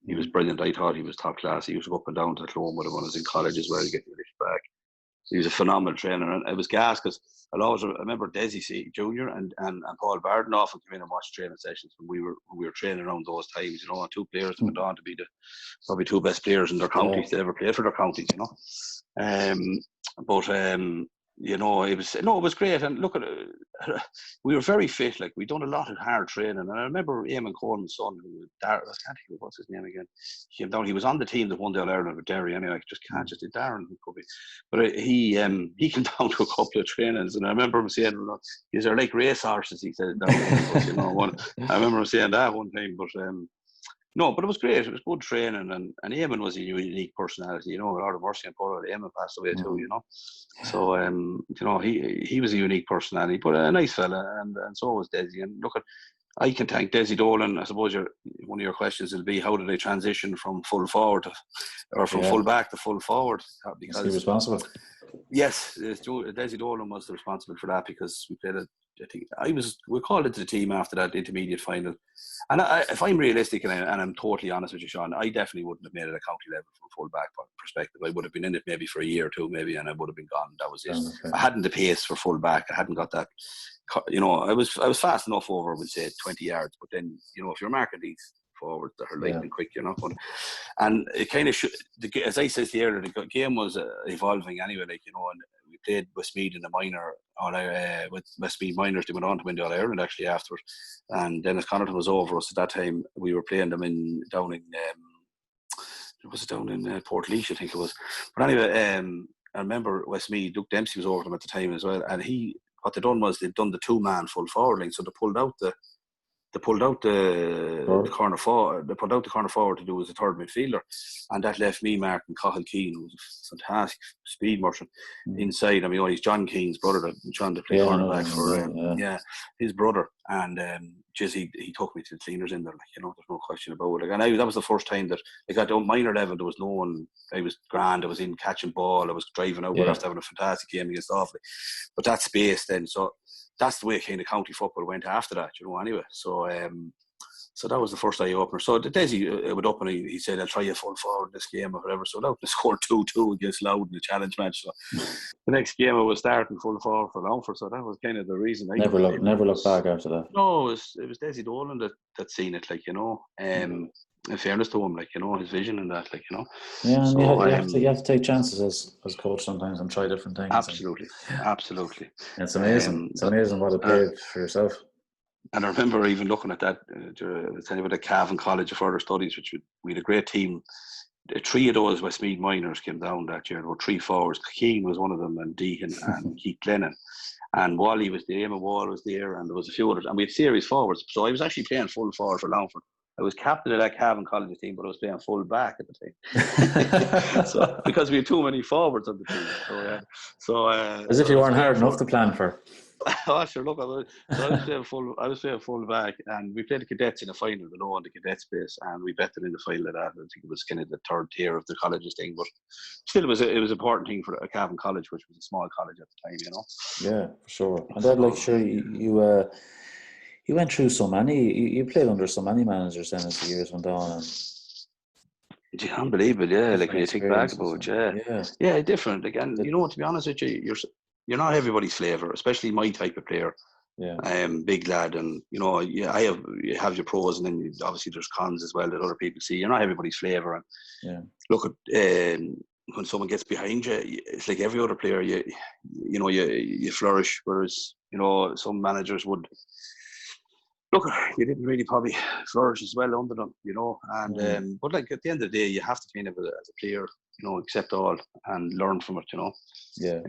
He was brilliant. I thought he was top class. He used to go up and down to the Clone with him when I was in college as well, to get the lift back. He was a phenomenal trainer, and it was gas because I remember Desi Junior and Paul Barden often came in and watched training sessions when we were training around those times. You know, two players that went on to be the probably two best players in their counties that ever played for their counties. You know, you know, it was great. And look at it, we were very fit. Like, we'd done a lot of hard training. And I remember Eamon Coleman's son, I can't think of what's his name again. He came down. He was on the team that won the All Ireland with Derry. Anyway, I just can't just did Darren. But he came down to a couple of trainings, and I remember him saying, "These are like race horses." He said, "You know, I remember him saying that one time, but." No, but it was great. It was good training, and Eamon was a unique personality. You know, Lord of Mercy and Paul Eamon passed away too. You know, so you know, he was a unique personality, but a nice fella, and so was Desi. And look, I can thank Desi Dolan. I suppose one of your questions will be, how did they transition from full forward or from full back to full forward? Because he was responsible. Yes, Desi Dolan was responsible for that, because we played we called into the team after that intermediate final. And if I'm realistic, and I'm totally honest with you, Sean, I definitely wouldn't have made it a county level from a full back perspective. I would have been in it maybe for a year or two, maybe, and I would have been gone. That was it. Okay. I hadn't the pace for full back. I hadn't got that. You know, I was fast enough over, we'd say, 20 yards. But then, you know, if you're marking these forward that are lightning quick, you know. And it kind of as I said earlier, the game was evolving anyway. Like, you know, and we played Westmeath in the minor, with Westmeath minors. They went on to win the All Ireland actually afterwards. And Dennis Connaughton was over us at that time. We were playing them down in Port Leash, I think it was. But anyway, I remember Westmeath, Luke Dempsey was over them at the time as well. And what they'd done was they'd done the 2-man full forward line, so they pulled out the corner forward. They pulled out the corner forward to do as a third midfielder, and that left me marking Cathal Keane, who was a fantastic speed merchant inside. I mean, he's John Keane's brother that John to play cornerback for. His brother, and he took me to the cleaners in there. Like, you know, there's no question about it. Like, and that was the first time that, like, at the minor level, there was no one. I was grand. I was in catching ball. I was driving out after having a fantastic game against Offaly. But that space then, so. That's the way kind of county football went after that, you know, anyway. So so that was the first eye-opener. So Desi went up and he said, I'll try you full forward this game or whatever. So they scored 2-2 against Loud in the challenge match. So the next game I was starting full forward for Longford. So that was kind of the reason. Never looked back after that. No, it was Desi Dolan that seen it, like, you know. In fairness to him, like, you know, his vision and that, like, you know. Yeah, and so, you have to take chances as coach sometimes and try different things. Absolutely. And it's amazing. It's amazing what it paved for yourself. And I remember even looking at that, telling you about the Cavan College of Further Studies, which we had a great team. 3 of those Westmeath minors came down that year. There were 3 forwards. Keane was one of them, and Deacon and Keith Glennon. And Wally was there, Emma Wall was there, and there was a few others. And we had series forwards. So I was actually playing full forward for Longford. I was captain of that Cavan College team, but I was playing full back at the time. So, because we had too many forwards on the team. So as if you weren't hard enough to plan for. Oh, sure. Look, I was playing full back, and we played the cadets in the final, the low on the cadet space, and we betted in the final of that. I think it was kind of the third tier of the colleges thing, but still, it was an important thing for a Cavan College, which was a small college at the time, you know. Yeah, for sure. And then, like, sure, you went through so many. You played under so many managers then as the years went on. And it's unbelievable, yeah. Like, when you think back about it, yeah, different. Again, you know, to be honest with you, you're not everybody's flavour, especially my type of player. Yeah. Big lad, and you know, you have your pros, and then obviously there's cons as well that other people see. You're not everybody's flavour, and look at when someone gets behind you, it's like every other player. You flourish, whereas, you know, some managers would. Look, you didn't really probably flourish as well under them, you know. And but like at the end of the day, you have to kind of, as a player, you know, accept all and learn from it, you know. Yeah.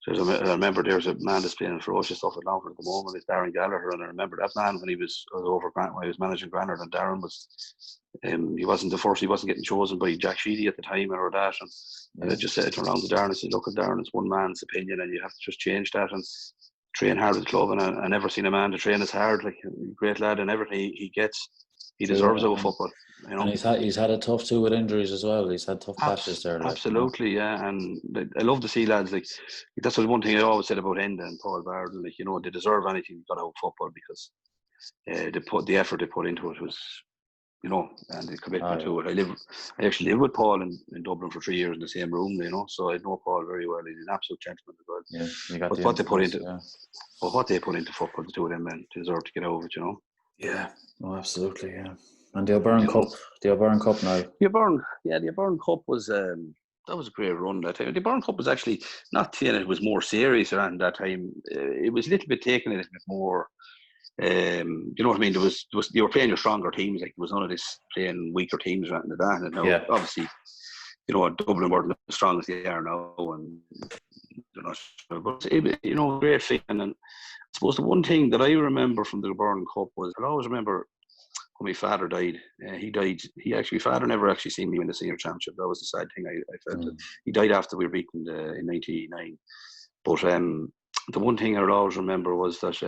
So I remember there's a man that's playing ferocious stuff at Longford at the moment. It's Darren Gallagher, and I remember that man when I was over Grant, when I was managing Granard, and Darren was, he wasn't the first. He wasn't getting chosen by Jack Sheedy at the time or that, and I just said it around to Darren. I said, "Look, at Darren, it's one man's opinion, and you have to just change that and train hard with the club." And I never seen a man to train as hard, like a great lad, and everything he gets. he True, deserves our football. You and know. he's had it tough too with injuries as well. He's had tough patches there. Absolutely, yeah. And I love to see lads like that's the one thing I always said about Enda and Paul Bardon. Like, you know, they deserve anything got out of football because they put the effort they put into it was, you know, and the commitment to it. I actually lived with Paul in Dublin for 3 years in the same room, you know, so I know Paul very well. He's an absolute gentleman as well. Yeah, you got but the what they put influence, into, but what they put into football, the two of them men deserve to get over it, you know. Yeah, oh, absolutely, yeah. And the O'Byrne Cup now. The O'Byrne Cup was that was a great run that time. The O'Byrne Cup was actually not saying it was more serious around that time. It was a little bit taken a little bit more. You know what I mean? There was you were playing your stronger teams. Like there was none of this playing weaker teams around that. And now, obviously, you know, Dublin weren't as strong as they are now, and they're not sure. But you know, great feeling. And I suppose the one thing that I remember from the O'Byrne Cup was I always remember when my father died. He died. My father never actually seen me win the senior championship. That was the sad thing. I felt that he died after we were beaten in '99. But the one thing I would always remember was that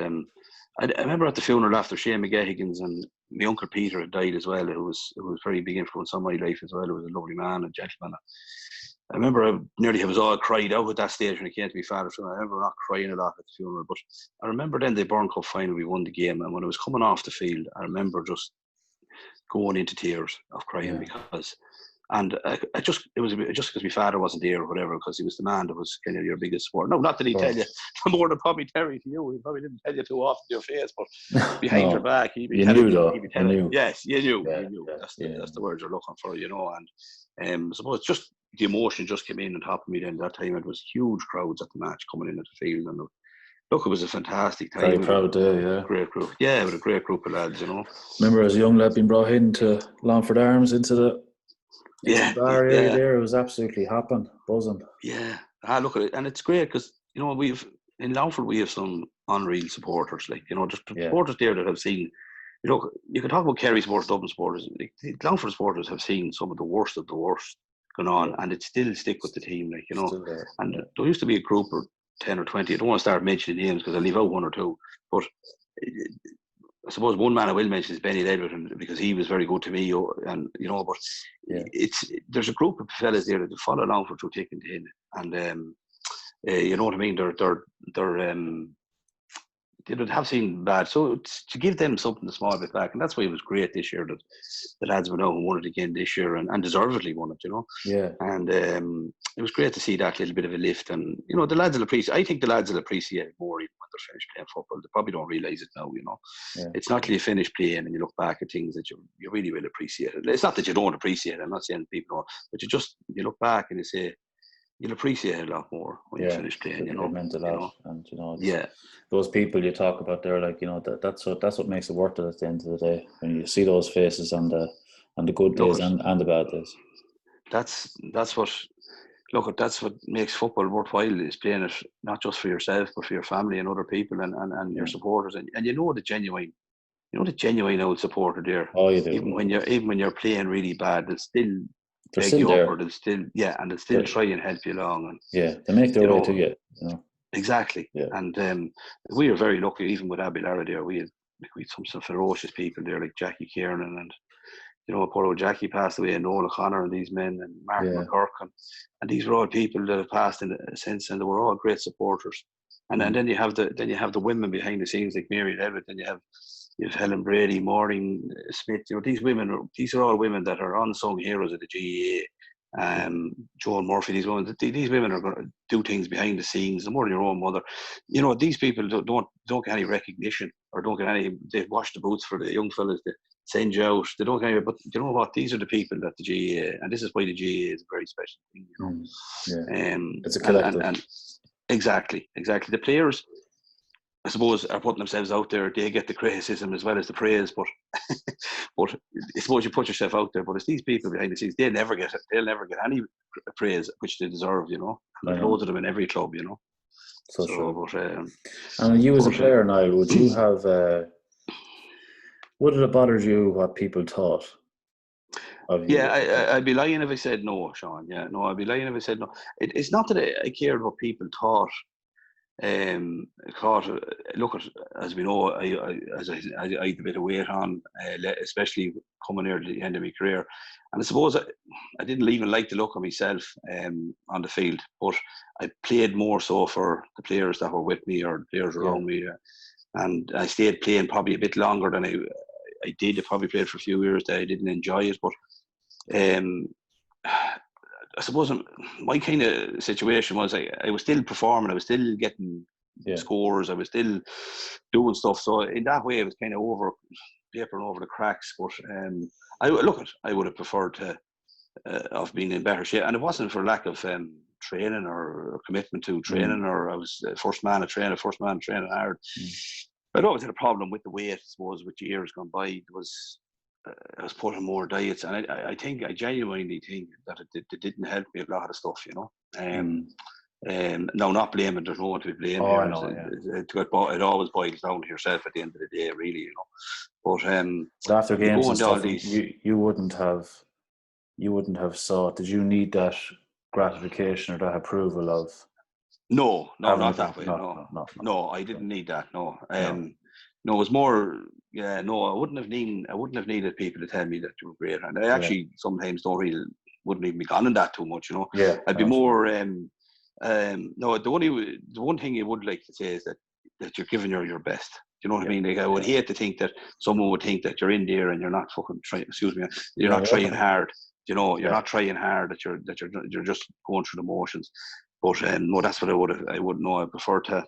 I remember at the funeral after Shane McGehiggins and my uncle Peter had died as well, who was very big influence on my life as well. He was a lovely man, a gentleman. I remember I was all cried out at that stage when it came to my father. So I remember not crying a lot at the funeral, but I remember then the Burn Cup final, we won the game, and when I was coming off the field, I remember just going into tears of crying because. And it was just because my father wasn't there or whatever, because he was the man that was kind of your biggest sport. No, not that he'd tell you more than probably Terry to you. He probably didn't tell you too often to your face, but behind your back, he'd be telling you. Yes, you knew. You knew. That's the words you're looking for, you know. And I suppose just the emotion just came in on top of me then. That time it was huge crowds at the match coming in at the field, and look, it was a fantastic time. Very proud day, yeah. Great group. Yeah, with a great group of lads, you know. Remember as a young lad being brought into Longford Arms into the bar area there, it was absolutely hopping, buzzing. Yeah. Look at it. And it's great because, you know, in Longford we have some unreal supporters, like, you know, just supporters there that have seen, you know, you can talk about Kerry supporters, Dublin supporters. Like, the Longford supporters have seen some of the worst going on, and it still stick with the team, like, you know. And there used to be a group of 10 or 20. I don't want to start mentioning names because I'll leave out one or two, but I suppose one man I will mention is Benny Ledward, because he was very good to me, and you know. But there's a group of fellas there that follow Longford through thick and thin, and you know what I mean. They would have seen bad, so to give them something a small bit back, and that's why it was great this year that the lads went out and won it again this year, and deservedly won it, you know. Yeah. And it was great to see that little bit of a lift, and you know the lads will appreciate. I think the lads will appreciate it more even when they're finished playing football. They probably don't realise it now, you know. Yeah. It's not till you finish playing and you look back at things that you really will appreciate it. It's not that you don't appreciate it. I'm not saying people don't, but you look back and you say, you'll appreciate it a lot more when you finish playing. You know, it meant a lot, you know? and you know, those people you talk about there, like, you know, that's what makes it worth it at the end of the day, when you see those faces on the good days and the bad days. That's what makes football worthwhile, is playing it not just for yourself but for your family and other people and your supporters, and you know the genuine old supporter there. Oh, you do. Even when you're playing really bad, they'll still they're beg still you there. up, or they'll still try and help you along. And they make their way to you. You know. Exactly. Yeah. And we are very lucky, even with Abbeylara there. We had some ferocious people there, like Jackie Kiernan, and you know, poor old Jackie passed away, and Noel O'Connor, and these men, and Martin McCurk, and these were all people that have passed in a sense, and they were all great supporters. And then you have the women behind the scenes, like Mary Levitt, and you have Helen Brady, Maureen Smith. You know, these are all women that are unsung heroes of the GAA. Joan Murphy, these women are going to do things behind the scenes, more than your own mother. You know, these people don't get any recognition, or don't get any. They wash the boots for the young fellas. They send you out. They don't get any. But you know what? These are the people that the GAA, and this is why the GAA is a very special thing. You know, it's a collective. And exactly. The players, I suppose, are putting themselves out there. They get the criticism as well as the praise, but I suppose you put yourself out there. But it's these people behind the scenes. They'll never get any praise, which they deserve. You know, and there's loads of them in every club. You know. So true. But, and you as a player, Niall, would you have? Would it have bothered you what people thought of you? Yeah, I'd be lying if I said no, Sean. Yeah, no, I'd be lying if I said no. It's not that I cared what people thought. Caught, look at, as we know, I had a bit of weight on, especially coming near the end of my career, and I suppose I didn't even like the look of myself on the field, but I played more so for the players that were with me or players around me, and I stayed playing probably a bit longer than I did. I probably played for a few years that I didn't enjoy it, but I suppose my kind of situation was I was still performing, I was still getting scores, I was still doing stuff. So in that way, it was kind of papering over the cracks. But I would have preferred to have been in better shape, and it wasn't for lack of training or commitment to training, or I was first man to training hard. I'd always had a problem with the weight. I suppose with years gone by, I was putting more diets, and I genuinely think that it didn't help me a lot of stuff, you know. No, not blaming. There's no one to be blamed here. I know, it always boils down to yourself at the end of the day, really, you know. But after games and stuff, you wouldn't have sought. Did you need that gratification or that approval of? No, not that way. No, I didn't need that. No. No, it was more. Yeah, no, I wouldn't have needed people to tell me that you were great, and I actually sometimes wouldn't even be gone in that too much, you know. Yeah, I'd be more. No, the one thing you would like to say is that you're giving your best. Do you know what I mean? Like, I would hate to think that someone would think that you're in there and you're not fucking trying. Excuse me, you're not trying hard. You know, you're not trying hard. That you're just going through the motions. But no, that's what I would know. I prefer to.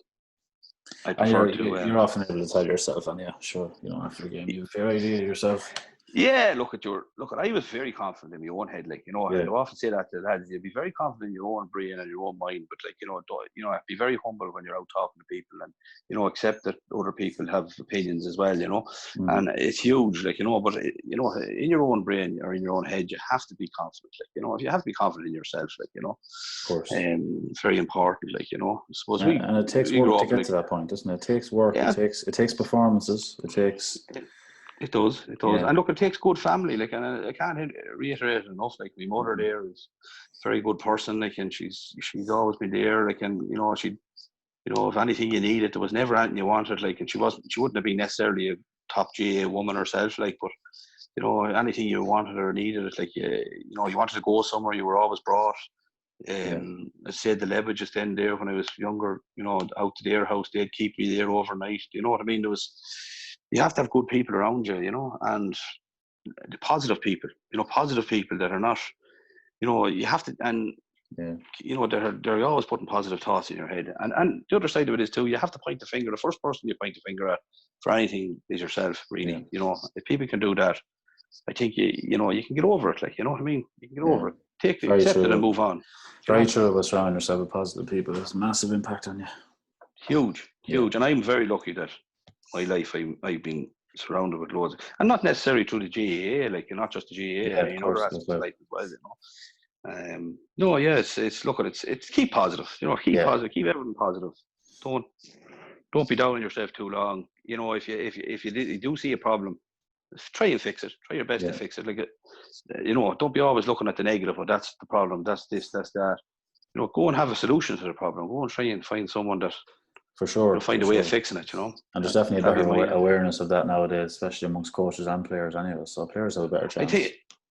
You're often able to tell yourself, and sure, you know, after the game, you have a fair idea of yourself. Yeah, I was very confident in my own head, like, you know, I often say that to the lads, you'd be very confident in your own brain and your own mind, but like, you know, be very humble when you're out talking to people, and, you know, accept that other people have opinions as well, you know, and it's huge, like, you know, but, you know, in your own brain or in your own head, you have to be confident, like, you know, if you have to be confident in yourself, like, you know, of course, it's very important, like, you know, I suppose and it takes work to get to that point, doesn't it? It takes work, it takes performances, it takes. It does. And look, it takes good family. Like, and I can't reiterate it enough. Like, my mother there is a very good person. Like, and she's always been there. Like, and you know, if anything you needed, there was never anything you wanted. Like, and she wouldn't have been necessarily a top GAA woman herself. Like, but you know, anything you wanted or needed, it's like you know, you wanted to go somewhere, you were always brought. I said the Leva just then there when I was younger. You know, out to their house, they'd keep me there overnight. You know what I mean? You have to have good people around you, you know, and the positive people that are not, you know, you have to, and, you know, they're always putting positive thoughts in your head. And the other side of it is too, you have to point the finger. The first person you point the finger at for anything is yourself, really. Yeah. You know, if people can do that, I think, you know, you can get over it. Like, you know what I mean? You can get over it. Accept it and move on. Very true of us surrounding yourself with positive people. It has a massive impact on you. Huge. And I'm very lucky that my life, I've been surrounded with loads, and not necessarily through the GAA, like, you're not just the GAA, you know, other aspects of life as well, you know. It's keep positive, you know, positive, keep everything positive. Don't be down on yourself too long. You know, if you do see a problem, try and fix it. Try your best to fix it. Like, you know, don't be always looking at the negative. Or that's the problem. That's this. That's that. You know, go and have a solution to the problem. Go and try and find someone that. For sure. You'll find a way of fixing it, you know. And there's definitely a better awareness of that nowadays, especially amongst coaches and players anyway. So players have a better chance.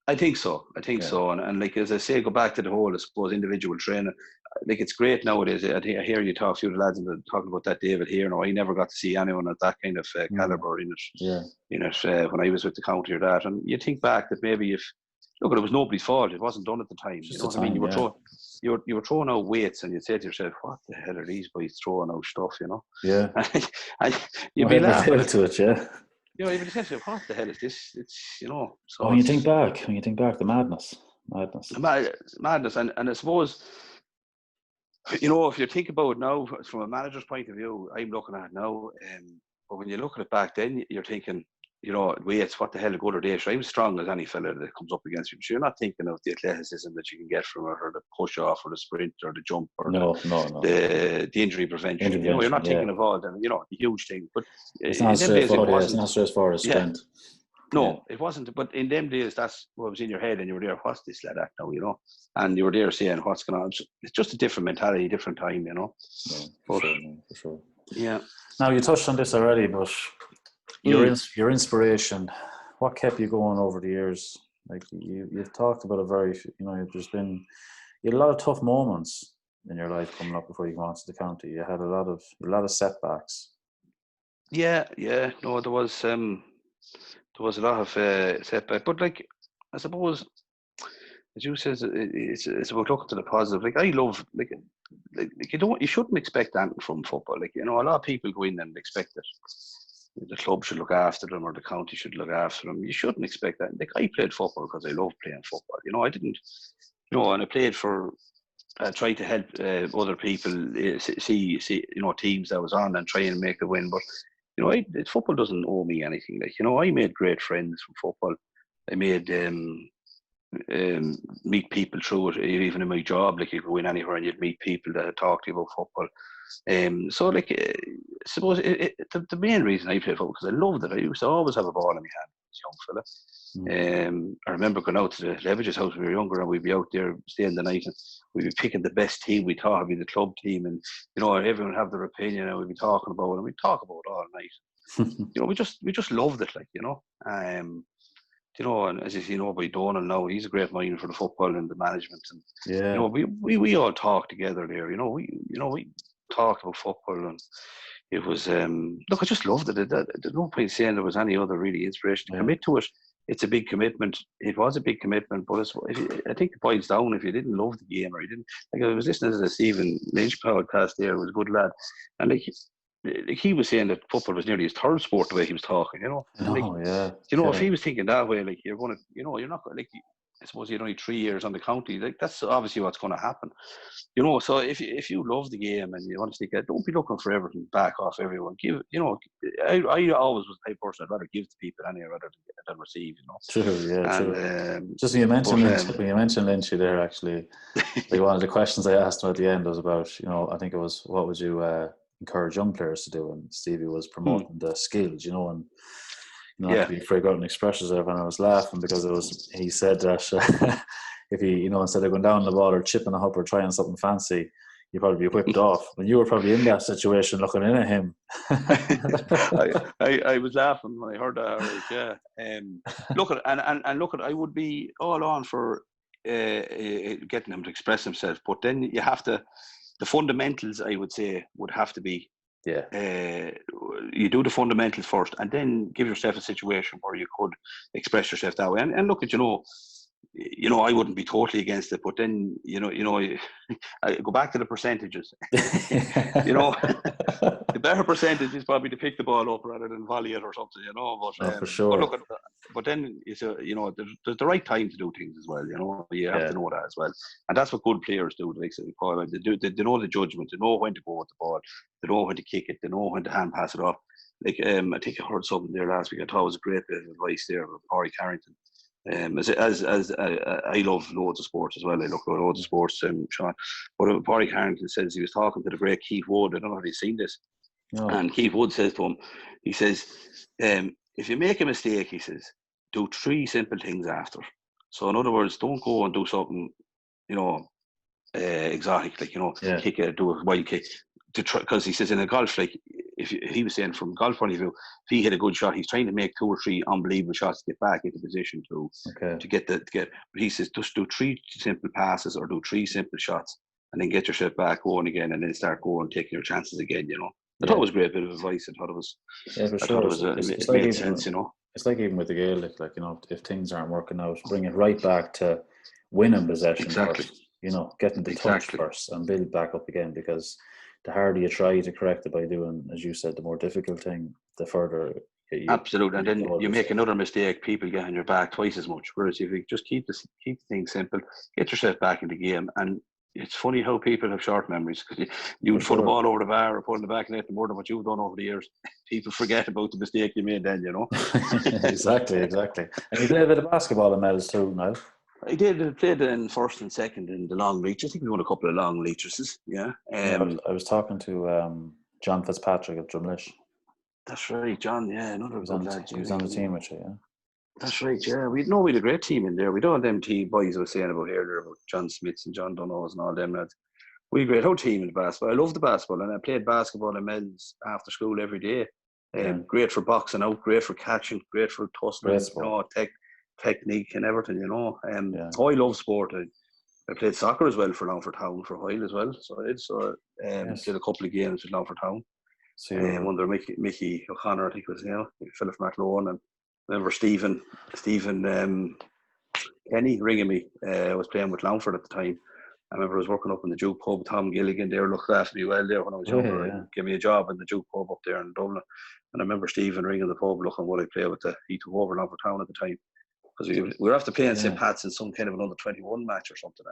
I think so. So. And like, as I say, go back to the whole, I suppose, individual training. Like, it's great nowadays. I hear you talk, a few of the lads talking about that David here. No, I never got to see anyone at that kind of calibre in it. When I was with the county or that. And you think back that maybe it was nobody's fault. It wasn't done at the time. You know what I mean? You were throwing out weights, and you'd say to yourself, "What the hell are these boys throwing out stuff?" You know. Yeah. and you'd be laughing to it, yeah. You know, you'd be saying, "What the hell is this?" It's, you know. So when you think back, the madness. Madness, and I suppose, you know, if you think about it now from a manager's point of view, I'm looking at it now, but when you look at it back then, you're thinking, you know, weights, what the hell, a good or day. I'm strong as any fella that comes up against you. So you're not thinking of the athleticism that you can get from it, or the push off, or the sprint, or the jump, or the injury prevention. You know, you're not thinking of all them. You know, the huge thing. But it's not straightforward. It's not straightforward as sprint. No, it wasn't. But in them days, that's what was in your head, and you were there. What's this lad act now, And you were there saying, "What's going on?" It's just a different mentality, different time, Yeah, But sure, man, for sure. yeah. Now you touched on this already, but your inspiration, what kept you going over the years? Like you've talked about there's been you had a lot of tough moments in your life coming up before you go on to the county. You had a lot of setbacks. Yeah. No, there was a lot of setback, but like I suppose, as you says, it's about looking to the positive. Like I love like you shouldn't expect anything from football. Like a lot of people go in and expect that the club should look after them or the county should look after them. You shouldn't expect that. Like I played football because I love playing football. I didn't, and I played for. I tried to help other people see teams that was on and try and make a win. But football doesn't owe me anything. Like I made great friends from football. I made meet people through it. Even in my job, like you go in anywhere and you'd meet people that talk to you about football. So like, I suppose the main reason I played football because I loved it. I used to always have a ball in my hand as a young fella. I remember going out to the Levige's house when we were younger, and we'd be out there staying the night, and we'd be picking the best team we thought would be the club team, and everyone would have their opinion, and we'd be talking about it, and we'd talk about it all night. We just loved it, like and as you know by Donald now, he's a great mind for the football and the management, and we all talk together there. We talked about football, and it was look, I just loved it. There's no point saying there was any other really inspiration to commit to it. It's a big commitment. It was a big commitment, but I think it boils down if you didn't love the game or you didn't. Like I was listening to the Stephen Lynch podcast there, it was a good lad, and like he was saying that football was nearly his third sport the way he was talking, if he was thinking that way, like you're going to, you're not going to, like, I suppose you had only 3 years on the county, like that's obviously what's going to happen, so if you love the game and you want to stick it, don't be looking for everything back off everyone. Give, I always was the type of person I'd rather give to people anyway rather than receive, True, yeah, and, true. Just when you mentioned Lynchy there, actually, like one of the questions I asked him at the end was about, I think it was, what would you encourage young players to do? And Stevie was promoting the skills, and not to be figure out and expressions there, and I was laughing because he said that if he, instead of going down the ball or chipping a hop or trying something fancy, you'd probably be whipped off. And you were probably in that situation looking in at him. I was laughing when I heard that. Look, I would be all on for getting him to express himself, but then you have to, the fundamentals, I would say, would have to be, you do the fundamentals first and then give yourself a situation where you could express yourself that way. And look at, I wouldn't be totally against it, but then, I go back to the percentages. The better percentage is probably to pick the ball up rather than volley it or something, But, for sure. But then it's there's the right time to do things as well. You have to know that as well, and that's what good players do. They know the judgment. They know when to go with the ball. They know when to kick it. They know when to hand pass it off. Like I think I heard something there last week. I thought it was a great bit of advice there from Corey Carrington. As I love loads of sports as well. I look at loads of sports, Sean. But Corey Carrington says he was talking to the great Keith Wood. I don't know if you've seen this. No. And Keith Wood says to him, he says, if you make a mistake, he says, do 3 simple things after. So in other words, don't go and do something, exotic, like, do a wild kick. Because he says in a golf, like, he was saying from a golf point of view, if he hit a good shot, he's trying to make 2 or 3 unbelievable shots to get back into position to get. But he says just do 3 simple passes or do 3 simple shots, and then get yourself back going again, and then start going, taking your chances again. I thought it was a great bit of advice. I thought it was. For sure. It made sense. It's like even with the Gaelic, like if things aren't working out, bring it right back to winning possession first. Getting the touch first and build back up again, because the harder you try to correct it by doing, as you said, the more difficult thing, the further absolutely. And then you make another mistake, people get on your back twice as much. Whereas if you just keep things simple, get yourself back in the game. And it's funny how people have short memories, because you would put a ball over the bar or put in the back net more than what you've done over the years. People forget about the mistake you made then, Exactly. And you played a bit of basketball in medals too, Niall. I did. I played in first and second in the long reach. I think we won a couple of long reaches. Yeah. I was talking to John Fitzpatrick at Drumlish. That's right, John. Yeah, another good lad. He was on the team with you, yeah. That's right, yeah. We had a great team in there. We don't have them team boys I was saying about earlier about John Smiths and John Donoghue and all them lads. We had a great whole team in basketball. I loved the basketball, and I played basketball in Mel's after school every day. Great for boxing out, great for catching, great for tussling, technique and everything, I love sport. I played soccer as well for Longford Town for a while as well. So I did a couple of games with Longford Town. Under Mickey O'Connor, I think it was, Philip McLowan, and I remember Stephen Kenny ringing me. I was playing with Longford at the time. I remember I was working up in the Duke pub. Tom Gilligan there looked after me well there when I was younger. Gave me a job in the Duke pub up there in Dublin. And I remember Stephen ringing the pub looking what I played with. He took over Longford Town at the time. Because we were after playing St. Pat's in some kind of an under-21 match or something.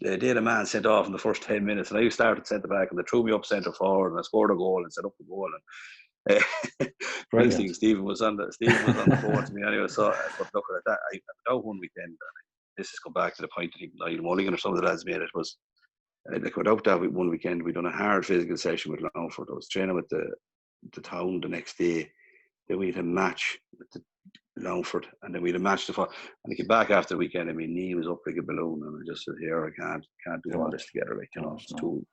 And they had a man sent off in the first 10 minutes. And I started centre back and they threw me up centre forward and I scored a goal and set up the goal. And next thing, Stephen was on the phone to me anyway. So, but look at that. I without one weekend, this has come back to the point that Niall Mulligan or some of the lads made it was, without that one weekend, we'd done a hard physical session with Longford. I was training with the town the next day. Then we had a match with the Longford, and then we had a match and I came back after the weekend and my knee was up like a balloon, and I just said, here, I can't do all this together, it's too.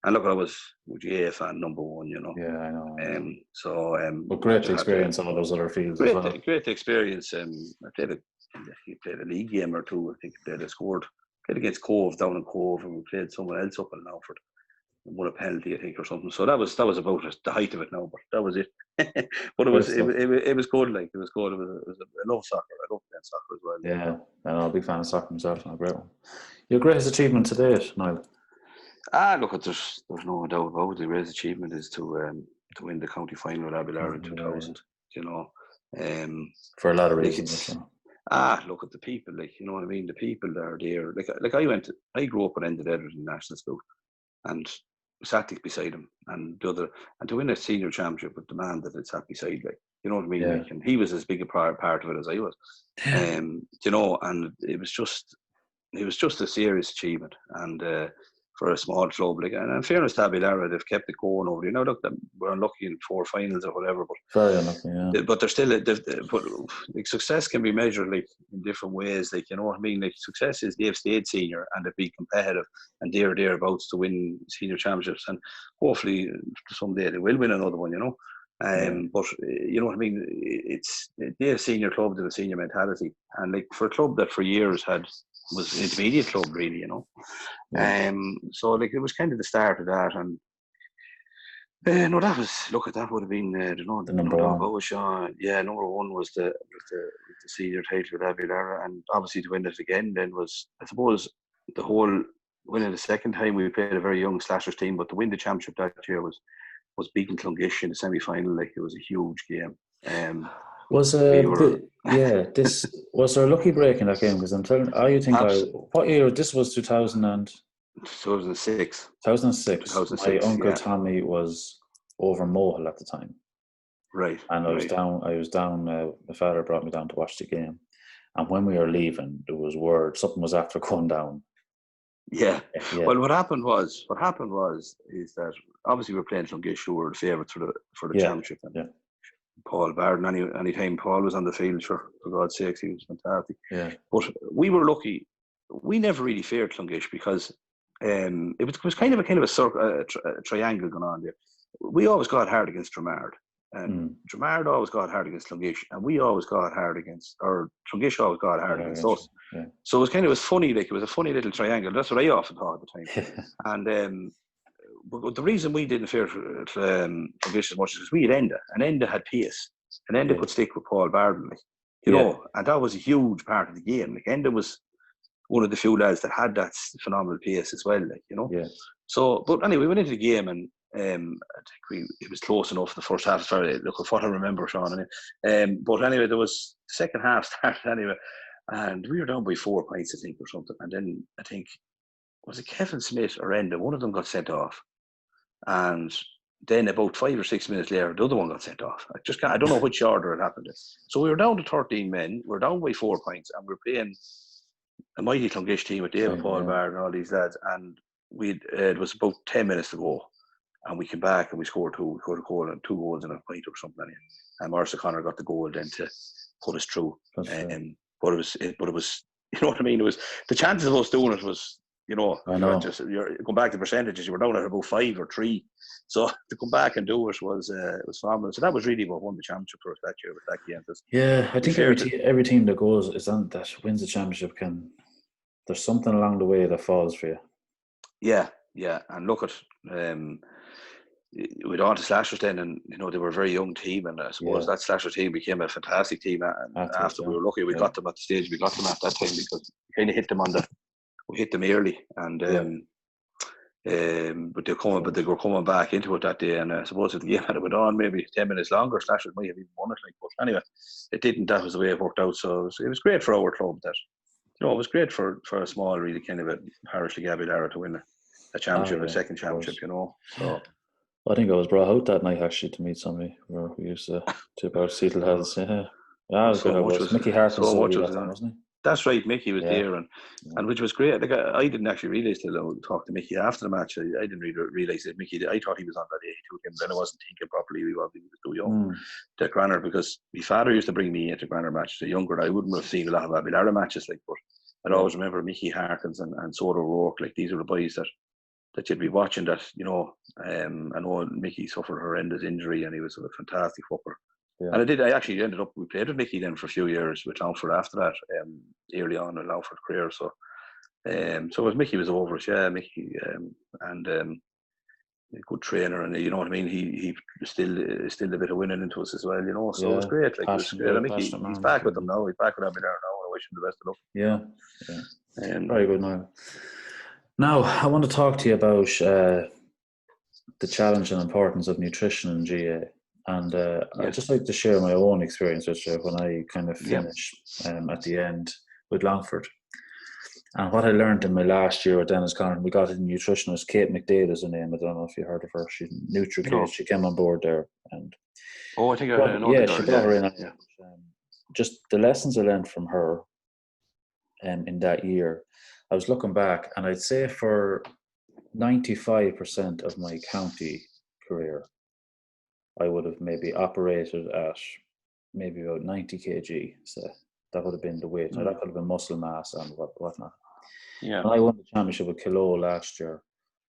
And look, I was GAA fan number one, Yeah, I know. But great to experience all those other fields as well. Great experience. I played a league game or two. I think played against Cove down in Cove, and we played someone else up in Longford. Won a penalty, I think, or something. So that was about the height of it now, but that was it. But it was good. Like it was good. I love soccer. I love playing soccer as well. Yeah, I'm a big fan of soccer myself. A great one. Your greatest achievement to date, Niall? Look, there's no doubt about it. The greatest achievement is to win the county final at Abbeylara in 2000. For a lot of reasons. Look at the people. Like, you know what I mean. The people that are there. Like I grew up at Ended Edgerton National School, and sat beside him, and to win a senior championship with the man that had sat beside, like, you know what I mean, like, and he was as big a part of it as I was, and it was just a serious achievement, and for a small club, like, and in fairness to Abbeylara, they've kept it going over. Look, we're unlucky in 4 finals or whatever, but very unlucky, but they're still. But like, success can be measured like in different ways. Like, you know what I mean. Like, success is they've stayed senior and they've been competitive and they're thereabouts to win senior championships, and hopefully someday they will win another one. But you know what I mean. They're a senior club, they're a senior mentality, and like for a club that for years was an intermediate club, really, so like it was kind of the start of that, and that would have been the number one. Sean. Number one was the senior title with Abbeylara, and obviously to win it again then was, I suppose, the whole winning the second time. We played a very young Slashers team, but to win the championship that year was beating Clongish in the semi-final. Like, it was a huge game. Was was there a lucky break in that game? Because I'm telling what year? This was 2006. 2006. My uncle Tommy was over Mohill at the time. Right. And I was down. My father brought me down to watch the game, and when we were leaving, there was word something was after going down. Yeah. Well, what happened was is that obviously we're playing Clongish, who were the favourites for the championship. And Paul Barden, any time Paul was on the field, for God's sakes, he was fantastic. Yeah. But we were lucky. We never really feared Clongish because it was kind of a triangle going on there. We always got hard against Dramard, and Dramard always got hard against Clongish, and we always got hard against, or Clongish always got hard against us. Yeah. So it was funny, like, it was a funny little triangle. That's what I often thought at the time. And but the reason we didn't fear Clongish as much is because we had Enda, and Enda had pace, and Enda could stick with Paul Barden, like, you know, and that was a huge part of the game. Like, Enda was one of the few lads that had that phenomenal pace as well, like, you know. Yeah. So, but anyway, we went into the game, and I think it was close enough. The first half started. Look, what I remember, Sean. But anyway, there was the second half started anyway, and we were down by 4 points, I think, or something. And then I think, was it Kevin Smith or Enda? One of them got sent off, and then about 5 or 6 minutes later, the other one got sent off. I don't know which order it happened in. So we were down to 13 men. We're down by 4 points, and we're playing a mighty Clongish team with David Paul Barr and all these lads, and it was about 10 minutes to go, and we came back and we scored 2 goals and 2 goals in a point or something, and Marcia Connor got the goal then put us through. That's fair. But it was, you know what I mean? It was the chances of us doing it was, you know, I know. you're going back to percentages. You were down at about 5 or 3, so to come back and do it was phenomenal. So that was really what won the championship for us that year with that game. Yeah, I think every team that goes that wins the championship there's something along the way that falls for you. Yeah, and look at we'd on to Slashers then, and you know they were a very young team, and I suppose that Slasher team became a fantastic team. And after we were lucky, we got them at the stage we got them at that time, because we kind of hit them we hit them early, and but they were coming back into it that day, and I suppose if the game had went on maybe 10 minutes longer, Slashers might have even won it. But anyway, it didn't. That was the way it worked out. So it was great for our club that. You know, it was great for a small, really kind of a parish like Abbeylara to win a championship, a second championship, you know. So I think I was brought out that night actually to meet somebody where we used to tip out Seattle Heads. Yeah, Mickey Harkins wasn't he? That's right, Mickey was there, and which was great. Like I didn't actually realise till I talked to Mickey after the match. I didn't really realise that Mickey. I thought he was on that 82 games, and I wasn't thinking properly. He was too young to Granner, because my father used to bring me into Granner matches. Younger, I wouldn't have seen a lot of Abbeylara matches, but I'd always remember Mickey Harkins and Soda Rourke. Like, these are the boys that you'd be watching. That, you know, I know Mickey suffered a horrendous injury, and he was a fantastic footballer. Yeah. And I actually ended up, we played with Mickey then for a few years with Longford after that, early on in Longford career. So as Mickey was over it, Mickey, and a good trainer, and you know what I mean. He still a bit of winning into us as well, you know. So it was great. Like, it was great. And Mickey, he's back with them now. He's back with Abbeylara now. I wish him the best of luck. Yeah. Very good, Niall. Now I want to talk to you about the challenge and importance of nutrition in GAA. And I'd just like to share my own experience with you when I kind of finished at the end with Longford. And what I learned in my last year with Dennis Conner, we got a nutritionist, Kate McDade is her name. I don't know if you heard of her. She's NutriKate. She came on board there. And I think I know the girl. She brought her in. Just the lessons I learned from her in that year, I was looking back, and I'd say for 95% of my county career, I would have maybe operated at maybe about 90 kg. So that would have been the weight. Now, that could have been muscle mass and whatnot. Yeah. When I won the championship with Kilo last year,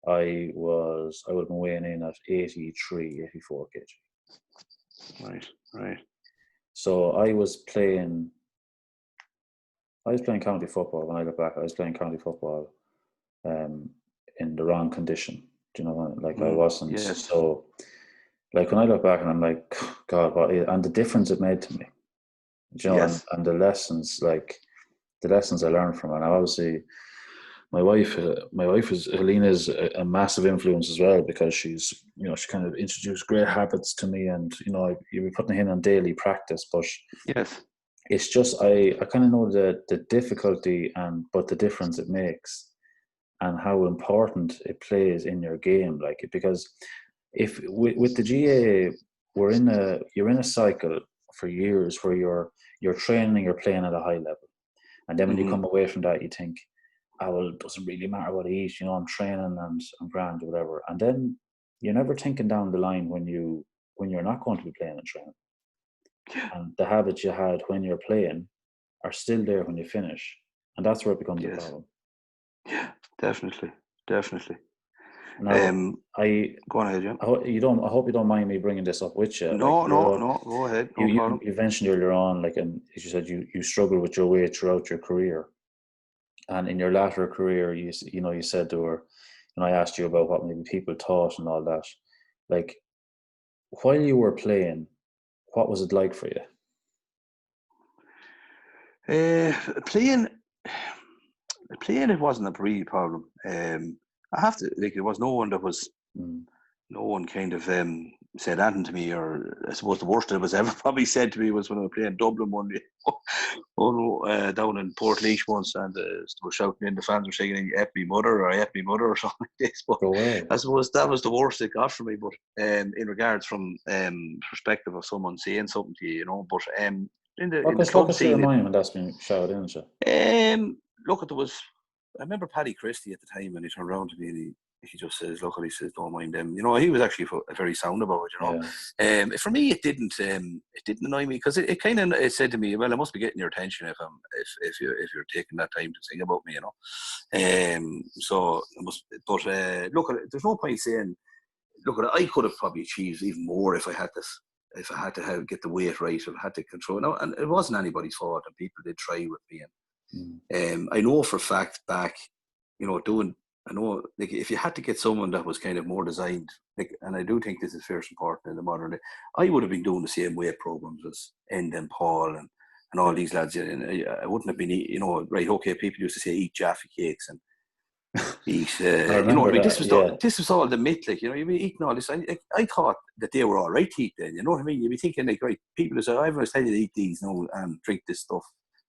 I would have been weighing in at 83, 84 kg. Right. So I was playing county football. When I look back, I was playing county football in the wrong condition. Do you know, like I wasn't. So, like, when I look back and I'm like, God, and the difference it made to me. Do you know, and the lessons I learned from it. And obviously, my wife is Helena, is a massive influence as well, because she's, you know, she kind of introduced great habits to me, and you know, you're putting in on daily practice. But it's just I kind of know the difficulty but the difference it makes, and how important it plays in your game. Like, because if with the GAA, you're in a cycle for years where you're training, you're playing at a high level, and then when you come away from that, you think, well, it doesn't really matter what I eat, you know, I'm training and I'm grand or whatever. And then you're never thinking down the line when you're not going to be playing and training. And the habits you had when you're playing are still there when you finish. And that's where it becomes a problem. Yeah, definitely. Now, go on ahead, Jim. I hope you don't mind me bringing this up with you. No, go ahead. You mentioned earlier on, like, and as you said, you struggled with your weight throughout your career. And in your latter career, you said there were, and I asked you about what maybe people thought and all that. Like, while you were playing, what was it like for you? Playing, it wasn't a real problem. I have to, like, there was no one that was, no one kind of said anything to me, or I suppose the worst that was ever probably said to me was when I was playing Dublin one day, down in Portlaoise once, and they were shouting in, the fans were saying, "You ate me mother," or "I ate me mother," or something like this. But I suppose that was the worst it got for me. But in regards from perspective of someone saying something to you, you know, but in the club scene, your mind when that's been shouted in? Look, there was. I remember Paddy Christie at the time, and he turned around to me and he just says, look, he says, don't mind them. You know, he was actually very sound about it, you know. Yeah. For me, it didn't annoy me, because it kind of said to me, well, I must be getting your attention if you're taking that time to sing about me, you know. So it must, but look, there's no point saying, look, I could have probably achieved even more if I had this. If I had to get the weight right, if I had to control. No, and it wasn't anybody's fault, and people did try with me. And I know for a fact back, you know, I know, like, if you had to get someone that was kind of more designed, like, and I do think this is fierce important in the modern day, I would have been doing the same weight programs as End and Paul and all these lads. And I wouldn't have been, you know, right? Okay, people used to say eat Jaffa cakes and eat, you know what I mean? This was all the myth, like, you know, you'd be eating all this. I thought that they were all right to eat then, you know what I mean? You'd be thinking, like, right, people would say, I was telling you to eat these, you know, and drink this stuff,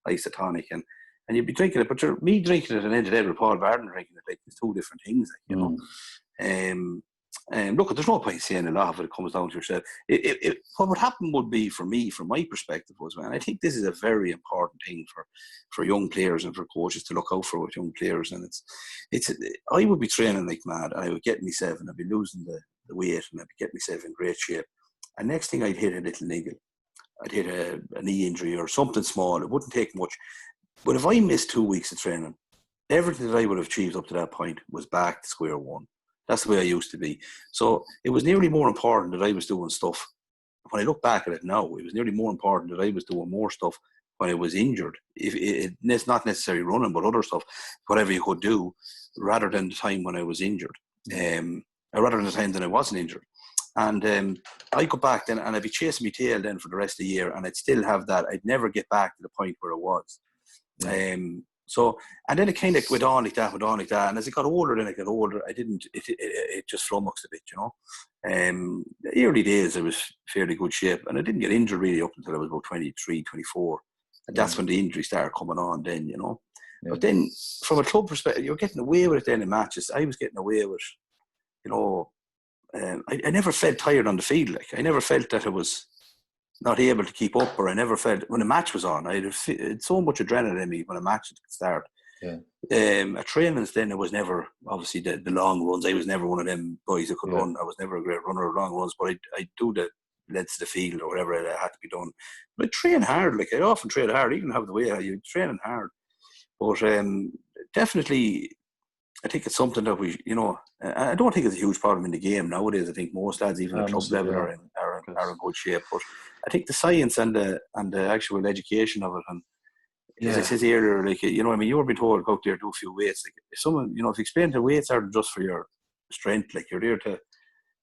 isotonic, and you'd be drinking it, but me drinking it and ended up with Paul Barden drinking it, like, it's two different things, like, you know. Look, there's no point saying a lot of it comes down to yourself. What would happen would be, for me, from my perspective, was, man, I think this is a very important thing for young players and for coaches to look out for with young players. And it's I would be training like mad, and I would get myself, and I'd be losing the weight, and I'd be getting myself in great shape. And next thing, I'd hit a little niggle. I'd hit a knee injury or something small. It wouldn't take much. But if I missed 2 weeks of training, everything that I would have achieved up to that point was back to square one. That's the way I used to be. So it was nearly more important that I was doing stuff. When I look back at it now, it was nearly more important that I was doing more stuff when I was injured. It's not necessarily running, but other stuff, whatever you could do, rather than the time when I was injured, rather than the time that I wasn't injured. And I go back then, and I'd be chasing my tail then for the rest of the year, and I'd still have that. I'd never get back to the point where I was. So, and then it kind of went on like that. And as I got older, it just flummoxed a bit, you know. The early days, I was fairly good shape, and I didn't get injured really up until I was about 23, 24. And that's when the injuries started coming on then, you know. But then, from a club perspective, you're getting away with it then in matches. I was getting away with, you know, I never felt tired on the field. Like, I never felt that I was not able to keep up, or I never felt when a match was on. I had so much adrenaline in me when a match would start. At trainings then, it was never, obviously, the long runs. I was never one of them boys that could run. I was never a great runner of long runs, but I do the leads to the field or whatever that had to be done. But I train hard. Like, I often train hard, even have the way you training hard. But definitely, I think it's something that we, you know, I don't think it's a huge problem in the game nowadays. I think most lads, even at club level, are in good shape. But I think the science and the actual education of it, and as I said earlier, like, you know, I mean, you were being told, go out there, do a few weights. Like, if someone, you know, if you explain the weights aren't just for your strength, like, you're there to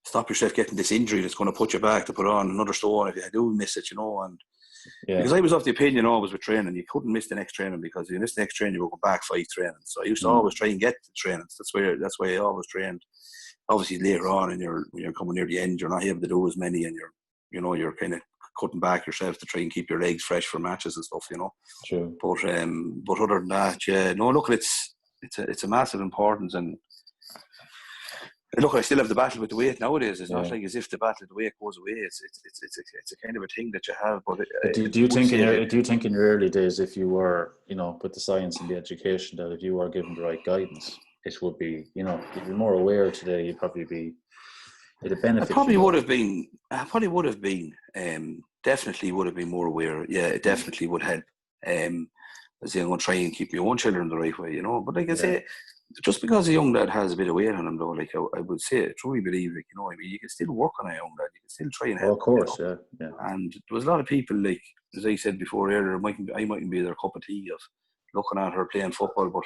stop yourself getting this injury that's going to put you back, to put on another stone if you do miss it, you know. And because I was of the opinion always with training, you couldn't miss the next training, because if you missed the next training, you would go back 5 trainings. So I used to always try and get to trainings. That's why I always trained. Obviously, later on, when you're coming near the end, you're not able to do as many, and you're kind of cutting back yourself to try and keep your legs fresh for matches and stuff, you know. True. But other than that, look, it's a massive importance. And look, I still have the battle with the weight nowadays. It's not like as if the battle with the weight goes away. It's a kind of a thing that you have. But do you think in your early days, if you were, you know, with the science and the education, that if you were given the right guidance, it would be, you know, you'd be more aware today. You'd probably be. It'd benefit. I probably would have been. Definitely would have been more aware. Yeah, it definitely would help. As I'm going to try and keep my own children the right way, you know. But like I say, just because a young lad has a bit of weight on him, though, like I would say, I truly believe, like, you know, I mean, you can still work on a young lad. You can still try and help. Of course, you know? Yeah. And there was a lot of people, like, as I said before earlier, I mightn't be their cup of tea of looking at her playing football, but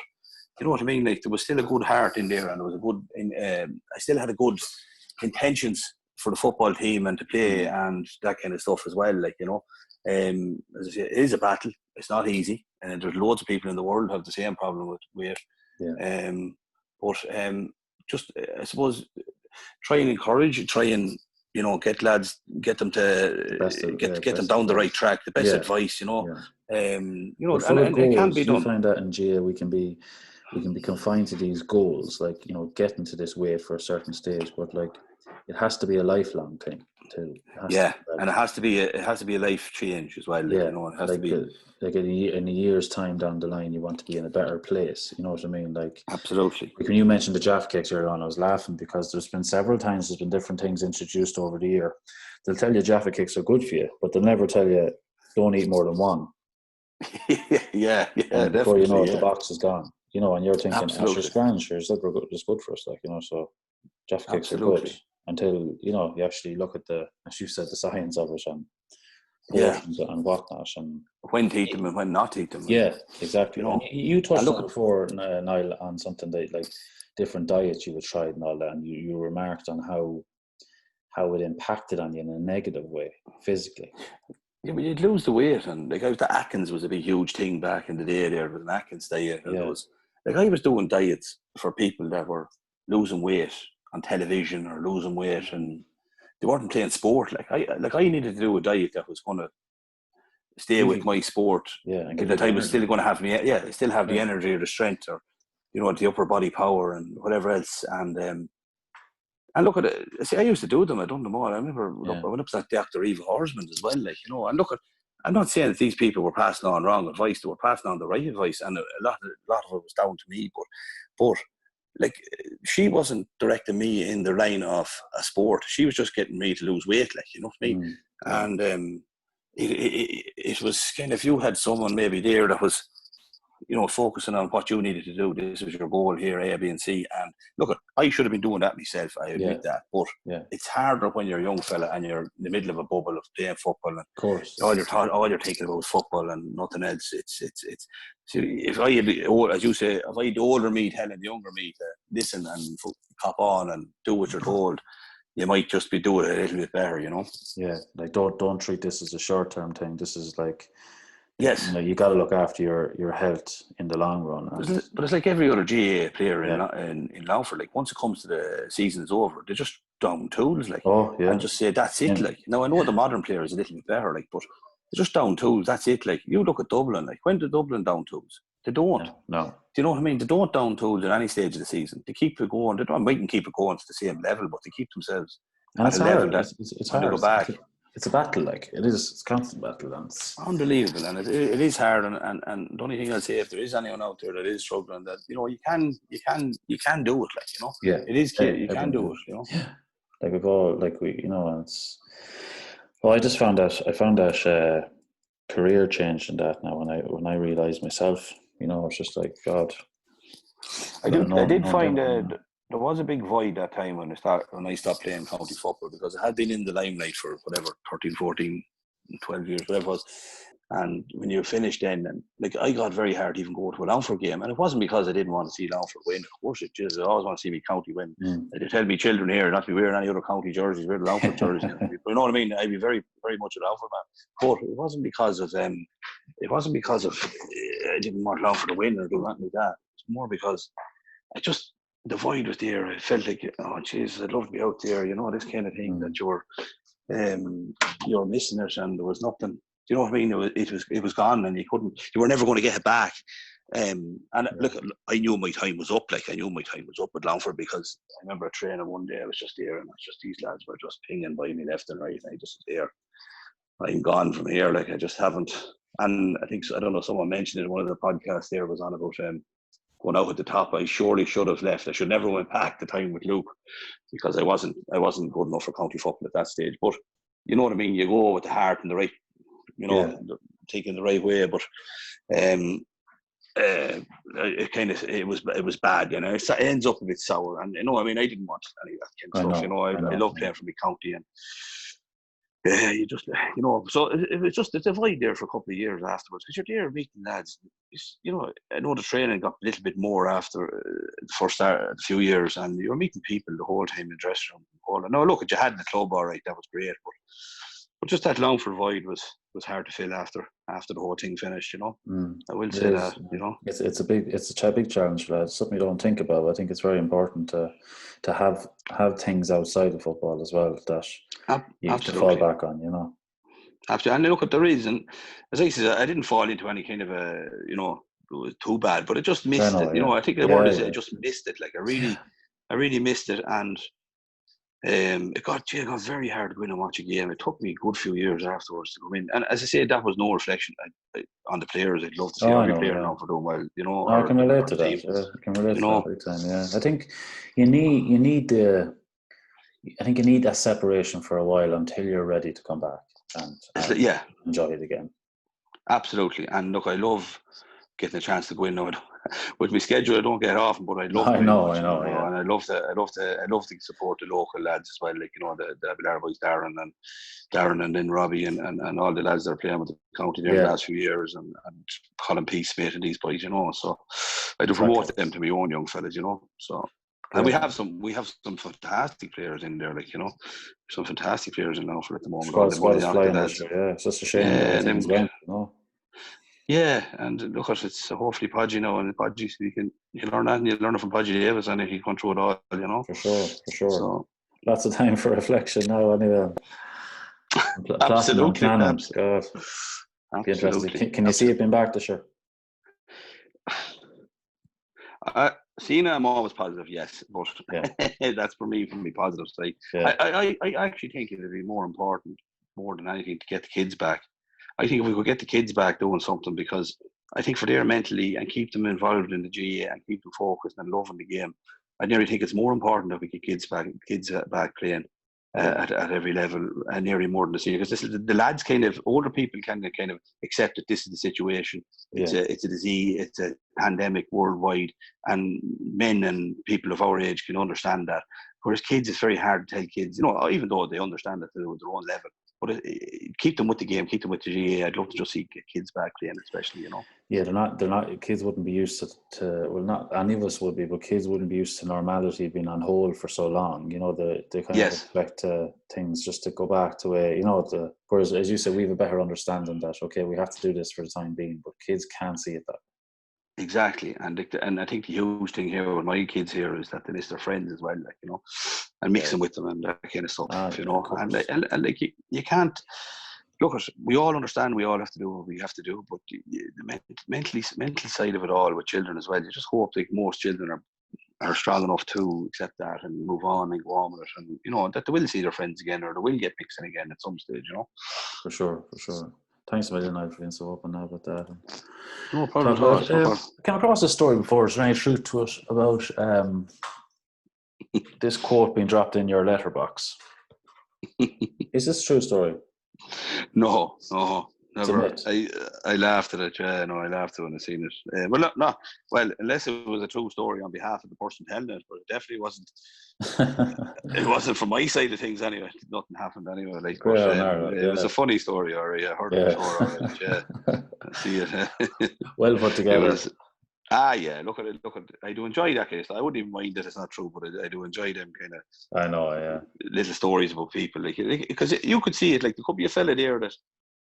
you know what I mean. Like, there was still a good heart in there, and there was a good. I still had a good intentions for the football team and to play and that kind of stuff as well. Like, you know, as I say, it is a battle. It's not easy, and there's loads of people in the world who have the same problem with weight. Just I suppose try and encourage, try and, you know, get lads, get them to get them down the right track. The best advice, you know. You know, and goals, it can be done. You find that in GAA we can be confined to these goals, like, you know, getting to this weight for a certain stage, but like, it has to be a lifelong thing. until it has to Yeah, be like, and it has to be a life change as well. Like, yeah, you know, it has like to be like in a year's time down the line, you want to be in a better place. You know what I mean? Like absolutely. when you mentioned the Jaffa cakes earlier on, I was laughing because there's been several times there's been different things introduced over the year. They'll tell you Jaffa cakes are good for you, but they'll never tell you don't eat more than one. yeah, And before you know it, definitely, the yeah, box is gone. You know, and you're thinking, absolutely, Scran, sure, it's good for us, like, you know, so Jaffa cakes are good absolutely. until, you know, you actually look at as you said, the science of it and Yeah, portions and whatnot. And when to eat them and when not to eat them, and yeah, exactly. you And know, you and touched look on at before, Niall, on something that like different diets you had tried and all that, and you remarked on how it impacted on you in a negative way physically. yeah, but you'd lose the weight, and like the Atkins was a big huge thing back in the day. There was an Atkins diet, and there Yeah, was like I was doing diets for people that were losing weight on television or losing weight, and they weren't playing sport. I needed to do a diet that was going to stay give with you, my sport, yeah, and give you that the I was energy. still going to have still have the Yeah, energy or the strength or you know the upper body power and whatever else. And look at it. See, I used to do them. I done them all. I remember yeah, I went up to that Dr. Eva Horsman as well. Like, you know, and look at. I'm not saying that these people were passing on wrong advice. They were passing on the right advice, and a lot of it was down to me. But like, she wasn't directing me in the line of a sport. She was just getting me to lose weight. Like, you know what I mean? yeah, And it was kind of, you had someone maybe there that was, you know, focusing on what you needed to do. This was your goal here, A, B, and C. And look, I should have been doing that myself. I yeah, admit that, but yeah. it's harder when you're a young fella and you're in the middle of a bubble of playing football, and Of course. all you're thinking about is football and nothing else. It's. See, if I had, as you say, if I had the older me telling the younger me to listen and cop on and do what you're told, you might just be doing it a little bit better, you know. Yeah, like don't treat this as a short term thing. This is like, you Yes, know, you got to look after your health in the long run. And but it's like every other GAA player yeah, in Longford. Like once it comes to the season's over, they're just down tools, like, oh and yeah, just say that's it. yeah, Like now, I know the modern player is a little bit better, like, but they're just down tools. That's it. Like you look at Dublin, like when do Dublin down tools? They don't. no, no. Do you know what I mean? They don't down tools at any stage of the season. They keep it going. They don't might can keep it going to the same level, but they keep themselves And at it's a level hard. that It's when they hard. go back, It's a battle. Like it is. It's a constant battle. And unbelievable, and it is hard. And the only thing I'll say, if there is anyone out there that is struggling, that you know you can do it. Like, you know, yeah, it is you can everyone do can. it. You know, Yeah, like we've all like we, you know, and it's. Well, I just found that career change in that now when I realized myself. You know, it's just like God. I did No one find down here. there was a big void that time when I stopped playing county football, because I had been in the limelight for whatever 13, 14, 12 years, whatever it was. And when you finished then, and like I got very hard to even go to a Longford game, and it wasn't because I didn't want to see Longford win. Of course, it just I always want to see me county win. Mm. They tell me children here not to be wearing any other county jerseys, wear the Longford jersey. And you know what I mean? I'd be very, very much a Longford man. But it wasn't because of It wasn't because of I didn't want Longford to win or do anything like that. It's more because I just the void was there. I felt like, oh Jesus, I'd love to be out there. You know, this kind of thing that you're missing it, and there was nothing. Do you know what I mean? It was gone, and you were never going to get it back. And look, I knew my time was up. Like I knew my time was up with Longford, because I remember a training one day. I was just there, and just these lads were just pinging by me left and right, and I just there. I'm gone from here. Like I just haven't. And I don't know. Someone mentioned it in one of the podcasts. There was on about going out at the top. I surely should have left. I should never went back the time with Luke, because I wasn't good enough for county football at that stage. But you know what I mean. You go with the heart and the right, you know, Yeah. taking the right way. But it was bad. You know, it ends up a bit sour. And you know, I mean, I didn't want any of that kind of stuff. You know, I love playing for my county, and you just, you know, so it was just a void there for a couple of years afterwards, because you're there meeting lads. You know, I know the training got a little bit more after the first few years, and you were meeting people the whole time in the dressing room. No, look, you had in the club, all right, that was great, but just that Longford void was hard to fill after the whole thing finished. You know, I will say that. You know, it's a big challenge for that. It's something you don't think about. I think it's very important to have things outside of football as well that you have to fall back on. You know, absolutely. And look at the reason, as I said, I didn't fall into any kind of a, you know, it was too bad, but I just missed it. You know, I think the word is I just missed it. Like I really missed it, and it got very hard to go in and watch a game. It took me a good few years afterwards to go in. And as I say, that was no reflection on the players. I'd love to see every player now for doing well, you know. No, I can relate to that. Yeah, I can relate to that big time. Yeah, I think you need that separation for a while until you're ready to come back and enjoy it again. Absolutely. And look, I love getting a chance to go in now. With my schedule, I don't get often, but I love. I know, and I love to support the local lads as well. Like, you know, the Abbeylara boys, Darren, and then Robbie, and all the lads that are playing with the county there the last few years, and Colin Peace, Smith, and these boys, you know. So I do promote them to my own young fellas, you know. So. And we have some fantastic players in there, like, you know, some fantastic players in Longford at the moment. It's just a shame. You know? Yeah, and look at it's hopefully Podgy now, and Podgy, so you can learn that, and you learn it from Podgy Davis, and he can control it all, you know. For sure. So, lots of time for reflection now, anyway. Absolutely. God, be interesting. Can you see it being back this year? Seeing I'm always positive, yes, but that's for me positive side. I actually think it would be more important, more than anything, to get the kids back. I think if we could get the kids back doing something, because I think for their mentally, and keep them involved in the GAA and keep them focused and loving the game, I nearly think it's more important that we get kids back playing at every level, and nearly more than the senior, because the lads older people can kind of accept that this is the situation. It's a disease, it's a pandemic worldwide, and men and people of our age can understand that. Whereas kids, it's very hard to tell kids, you know, even though they understand it to their own level. But keep them with the game, keep them with the GAA. I'd love to just see kids back playing, especially, you know. Yeah, they're not. Kids wouldn't be used to. Well, not any of us would be, but kids wouldn't be used to normality being on hold for so long. You know, they kind of expect things just to go back to a, you know, whereas, as you said, we have a better understanding that, okay, we have to do this for the time being, but kids can't see it that. Exactly, and I think the huge thing here with my kids here is that they miss their friends as well, like, you know, and mixing with them and that kind of stuff, you know, and like you can't look at. We all understand we all have to do what we have to do, but the mental side of it all with children as well. You just hope that most children are strong enough to accept that and move on and go on with it, and you know that they will see their friends again, or they will get mixing again at some stage, you know. For sure. Thanks a million, Niall, for being so open now about that. No problem at all. I came across this story before. Is there any truth to it about this quote being dropped in your letterbox? Is this a true story? No, never. I laughed at it. Yeah, no, I laughed when I seen it. Well, unless it was a true story on behalf of the person telling it, but it definitely wasn't. It wasn't from my side of things anyway. Nothing happened anyway. Like, it was a funny story. I heard it before. Already, yeah, I see it. Well put together. Look at it. I do enjoy that case. I wouldn't even mind that it's not true, but I do enjoy them kind of. I know, little stories about people, like, because you could see it. Like, there could be a fella there that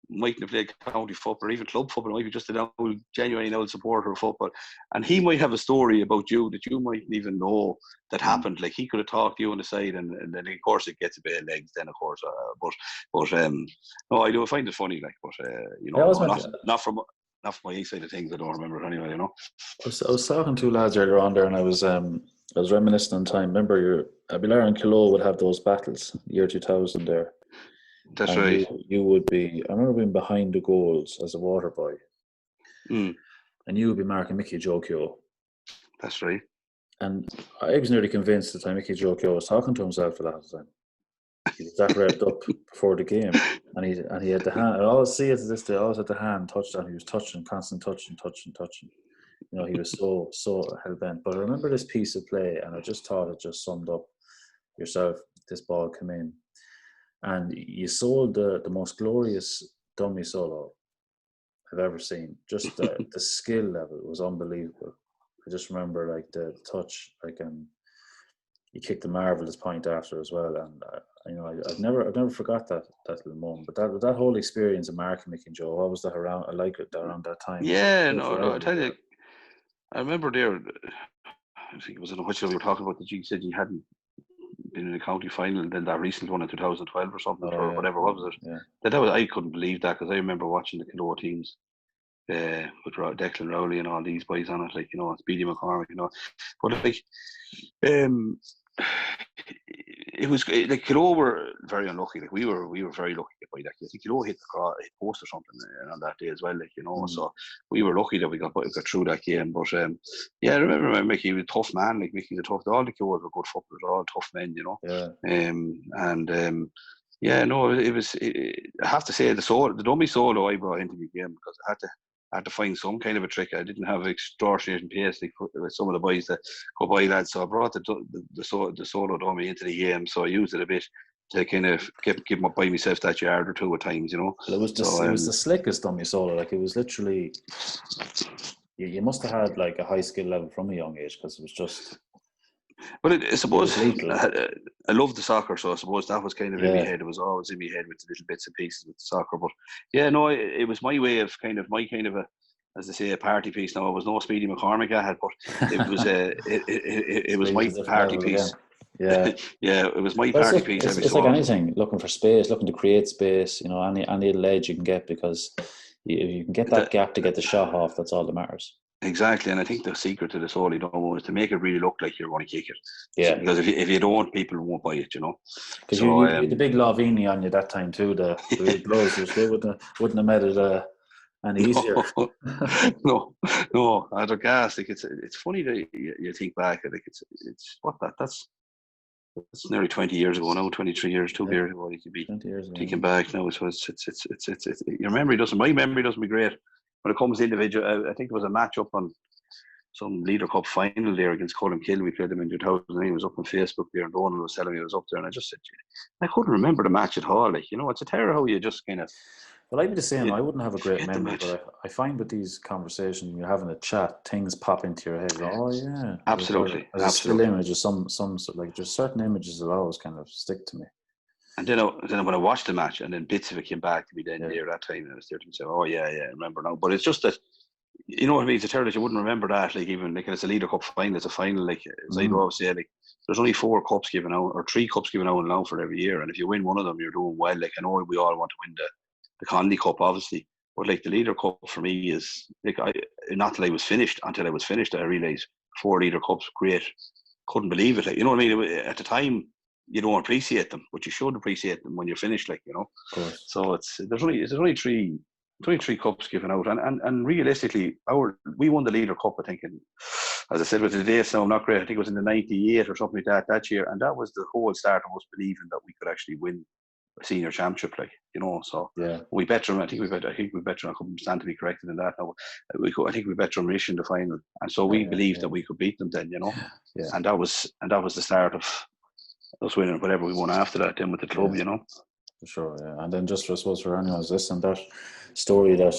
mightn't have played county football or even club football, might be just an old, genuine old supporter of football, and he might have a story about you that you mightn't even know that happened. Like, he could have talked to you on the side, and then of course it gets a bit of legs then, of course, but no, I do find it funny, like, but you know, not from my side of things. I don't remember it anyway, you know. I was talking to lads earlier on there, and I was reminiscing on time. Remember, your Abbeylara and Kilo would have those battles, year 2000 there. That's and right. You would be. I remember being behind the goals as a water boy, and you would be marking Mickey Jokio. That's right. And I was nearly convinced at the time Mickey Jokio was talking to himself for that time. He was that revved up before the game, and he had the hand. I always see it to this day. I always had the hand touched on. He was touching, constant touching. You know, he was so hell bent. But I remember this piece of play, and I just thought it just summed up yourself. This ball came in, and you sold the most glorious dummy solo I've ever seen. Just the skill level was unbelievable. I just remember, like, the touch, like, you kicked the marvelous point after as well, and you know, I've never forgot that little moment. But that whole experience of marking Mickey and Joe, what was that around? I like it around that time. Yeah, no, I tell you, I remember there. I think it was in which we were talking about that you said you hadn't been in a county final, and then that recent one in 2012 or something, whatever was it? Yeah. That was, I couldn't believe that, because I remember watching the Kilo teams with Declan Rowley and all these boys on it, like, you know, Speedy McCormick, you know. But like, it was like Kilo were very unlucky. Like we were very lucky by that. I think Kilo hit hit post or something on that day as well. Like so we were lucky that we got through that game. But yeah, I remember Mickey was a tough man. Like Mickey, all the Kilos were good footballers, all tough men. Yeah, no, it was. I have to say the dummy solo I brought into the game because I had to find some kind of a trick. I didn't have extortionate pace like some of the boys that go by lads, so I brought the solo dummy into the game. So I used it a bit to kind of give by myself that yard or two at times, Well, it was just it was the slickest dummy solo. Like it was literally, you must have had like a high skill level from a young age because it was just. But I suppose I loved the soccer, so I suppose that was kind of in my head. It was always in my head with the little bits and pieces with the soccer. But yeah, no, it was my way of my kind of a, as they say, a party piece. Now, it was no Speedy McCormick I had, but it was it was my party piece. Yeah, yeah, it was my party piece. It's like anything, looking for space, looking to create space. Any little edge you can get because if you can get that gap to get the shot off, that's all that matters. Exactly, and I think the secret to the solo dummy is to make it really look like you're going to kick it. Yeah, because if you don't, people won't buy it, Because you had the big Lavini on you that time too. The big blows, they wouldn't have made it any easier. No, I had a gas. Like it's funny that you think back. Like it's that's nearly 20 years ago now. 23 years, 2 years ago. You could be thinking back now. So it's your memory doesn't. My memory doesn't be great. When it comes to individual, I think there was a match up on some Leader Cup final there against Colmkill. We played them in 2009. It was up on Facebook there, and Donald was telling me it was up there, and I just said, I couldn't remember the match at all. Like, it's a terror how you just kind of. Well, I'd be the same. I wouldn't have a great memory, but I find with these conversations, when you're having a chat, things pop into your head. Oh yeah, absolutely. As a still image, of some like there's certain images that always kind of stick to me. And then when I watched the match, and then bits of it came back to me there that time, and I was there to say, oh yeah, I remember now. But it's just that, you know what I mean? It's a terror that you wouldn't remember that. Like even like it's a Leader Cup final, it's a final. Like as I'd always say, like there's only 4 cups given out or 3 cups given out in Longford every year, and if you win one of them, you're doing well. Like I know we all want to win the Conley Cup, obviously, but like the Leader Cup for me is like not till I was finished. Until I was finished, I realised 4 Leader Cups, great. Couldn't believe it. Like you know what I mean? At the time, you don't appreciate them, but you should appreciate them when you're finished. Like Of course. So there's only 3 cups given out, and realistically, we won the Leader Cup. I think, as I said, with the dates now, I'm not great. I think it was in the '98 or something like that year, and that was the whole start of us believing that we could actually win a senior championship. Like so we bet them. I think we bet them. I couldn't stand to be corrected in that. Now I think we bet them reaching the final, and so we believed that we could beat them then. And that was the start of us winning whatever we won after that then with the club, For sure, yeah. And then just I suppose for anyone who's listening, that story that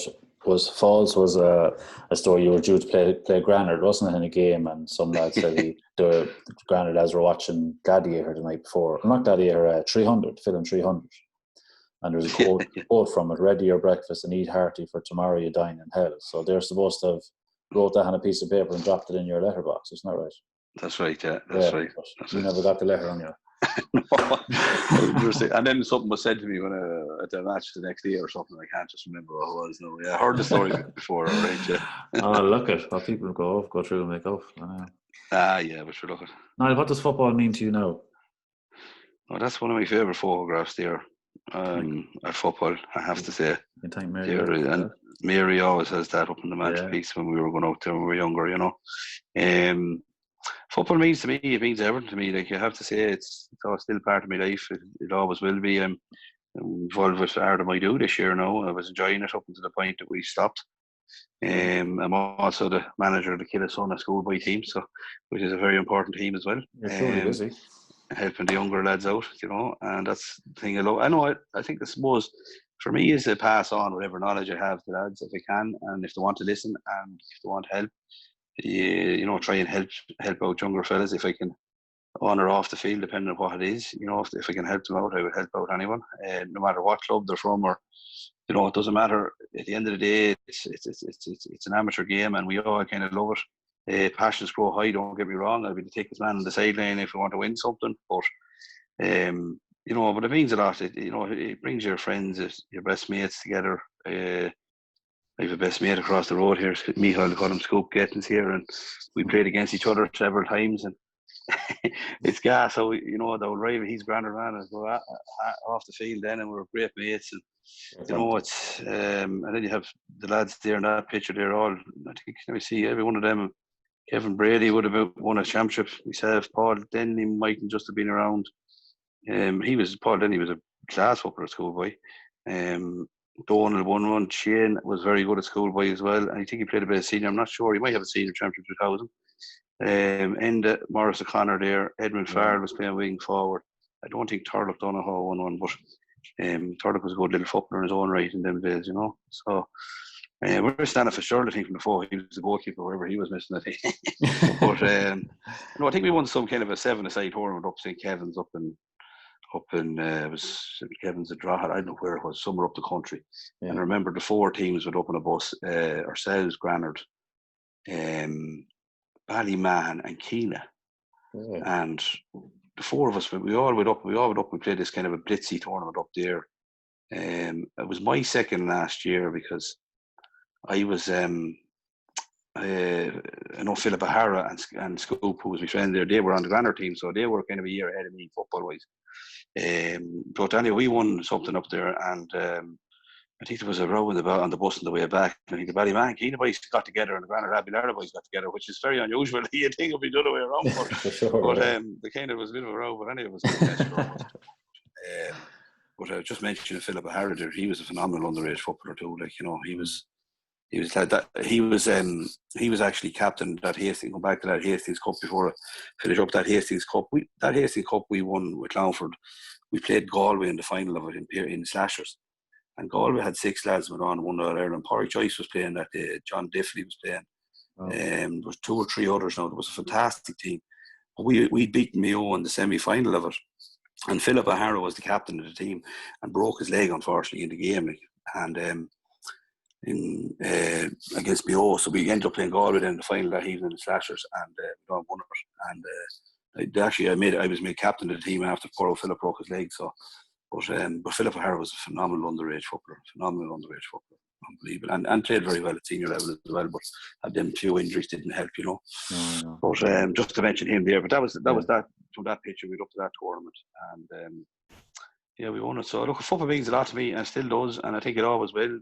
was false was a story you were due to play Granard, wasn't it, in a game, and some lad said the Granard lads were watching Gladiator the night before. Not Gladiator, 300, film 300. And there's a quote from it, ready your breakfast and eat hearty for tomorrow you dine in hell. So they're supposed to have wrote that on a piece of paper and dropped it in your letterbox, isn't that right? That's right, yeah. That's right. You never got the letter on you. No. And then something was said to me when at the match the next day or something. I can't just remember what it was. No, yeah, I heard the story before. Right, yeah. Oh, look at what people go through and make up. Yeah, but sure, look at. Niall, what does football mean to you now? Oh, that's one of my favourite photographs there. At football, I have to say. You thank Mary. And Mary always has that up on the mantelpiece when we were going out there when we were younger, Football means to me, it means everything to me. Like you have to say, it's still part of my life. It always will be. I'm involved with Ardham I do this year now. I was enjoying it up until the point that we stopped. I'm also the manager of the Killasona schoolboy team, which is a very important team as well. You're truly busy. Helping the younger lads out, and that's the thing I love. I know. I think this was for me is to pass on whatever knowledge I have to lads if I can, and if they want to listen and if they want help. Try and help out younger fellas if I can, on or off the field, depending on what it is. If I can help them out, I would help out anyone, no matter what club they're from, or it doesn't matter. At the end of the day, it's an amateur game, and we all kind of love it. Passions grow high. Don't get me wrong. I'll be the thickest man on the sideline if we want to win something, but but it means a lot. It brings your friends, your best mates together. I have a best mate across the road here, Niall, call him Scoop Gettins here, and we played against each other several times, and it's gas. So you know, the old Raven, he's grander man, and go off the field then, and we're great mates. And you know, it's and then you have the lads there in that picture. They're all, I think, let me see, every one of them. Kevin Brady would have won a championship. Myself, Paul Denny mightn't just have been around. Paul Denny was a class footballer at schoolboy. Donald won one. Shane was very good at schoolboy as well. And I think he played a bit of senior. I'm not sure. He might have a senior championship 2000. Enda Morris O'Connor there. Edmund Farrell was playing wing forward. I don't think Turlock Donoghue won one, but Turlock was a good little footballer in his own right in them days, you know. So we're standing for Sheridan, I think, from before. He was the goalkeeper, wherever he was missing, I think. But no, I think we won some kind of a 7-a-side tournament up St. Kevin's up in it was St. Kevin's at Drogheda. I don't know where it was, somewhere up the country. Yeah. And I remember the 4 teams went up on a bus, ourselves, Granard, Ballymahan and Keena. Yeah. And the 4 of us, we all went up, we played this kind of a blitzy tournament up there. It was my second last year because I was I know Philip O'Hara and Scoop, who was my friend there, they were on the Granard team, so they were kind of a year ahead of me football wise. But anyway, we won something up there, and I think there was a row on the bus on the way back. I think the Ballyman Keena boys got together and the Granard Abbeylara boys got together, which is very unusual. You'd think it would be the other way around, but, sure, the kind of was a bit of a row. But anyway, it was a good match. But I just mentioned Philip O'Hara there. He was a phenomenal underage footballer too. Like, you know, he was like that. He was actually captain that Hastings. Going back to that Hastings Cup before I finish up that Hastings Cup. That Hastings Cup we won with Longford. We played Galway in the final of it in Slashers. And Galway had 6 lads went on, won Ireland. Porrick Joyce was playing that day. John Diffley was playing. Oh. There was 2 or 3 others now. There was a fantastic team. But we beat Mayo in the semi-final of it. And Philip O'Hara was the captain of the team and broke his leg, unfortunately, in the game. And against Mayo. So we ended up playing Galway in the final that evening in the Slashers, and we won it. And I was made captain of the team after poor old Philip broke his leg. So, but Philip O'Hara was a phenomenal underage footballer, unbelievable, and played very well at senior level as well. But had them few injuries didn't help, you know. No. But just to mention him there, but that was that from that picture we went up to that tournament, and yeah, we won it. So look, football means a lot to me, and still does, and I think it always will.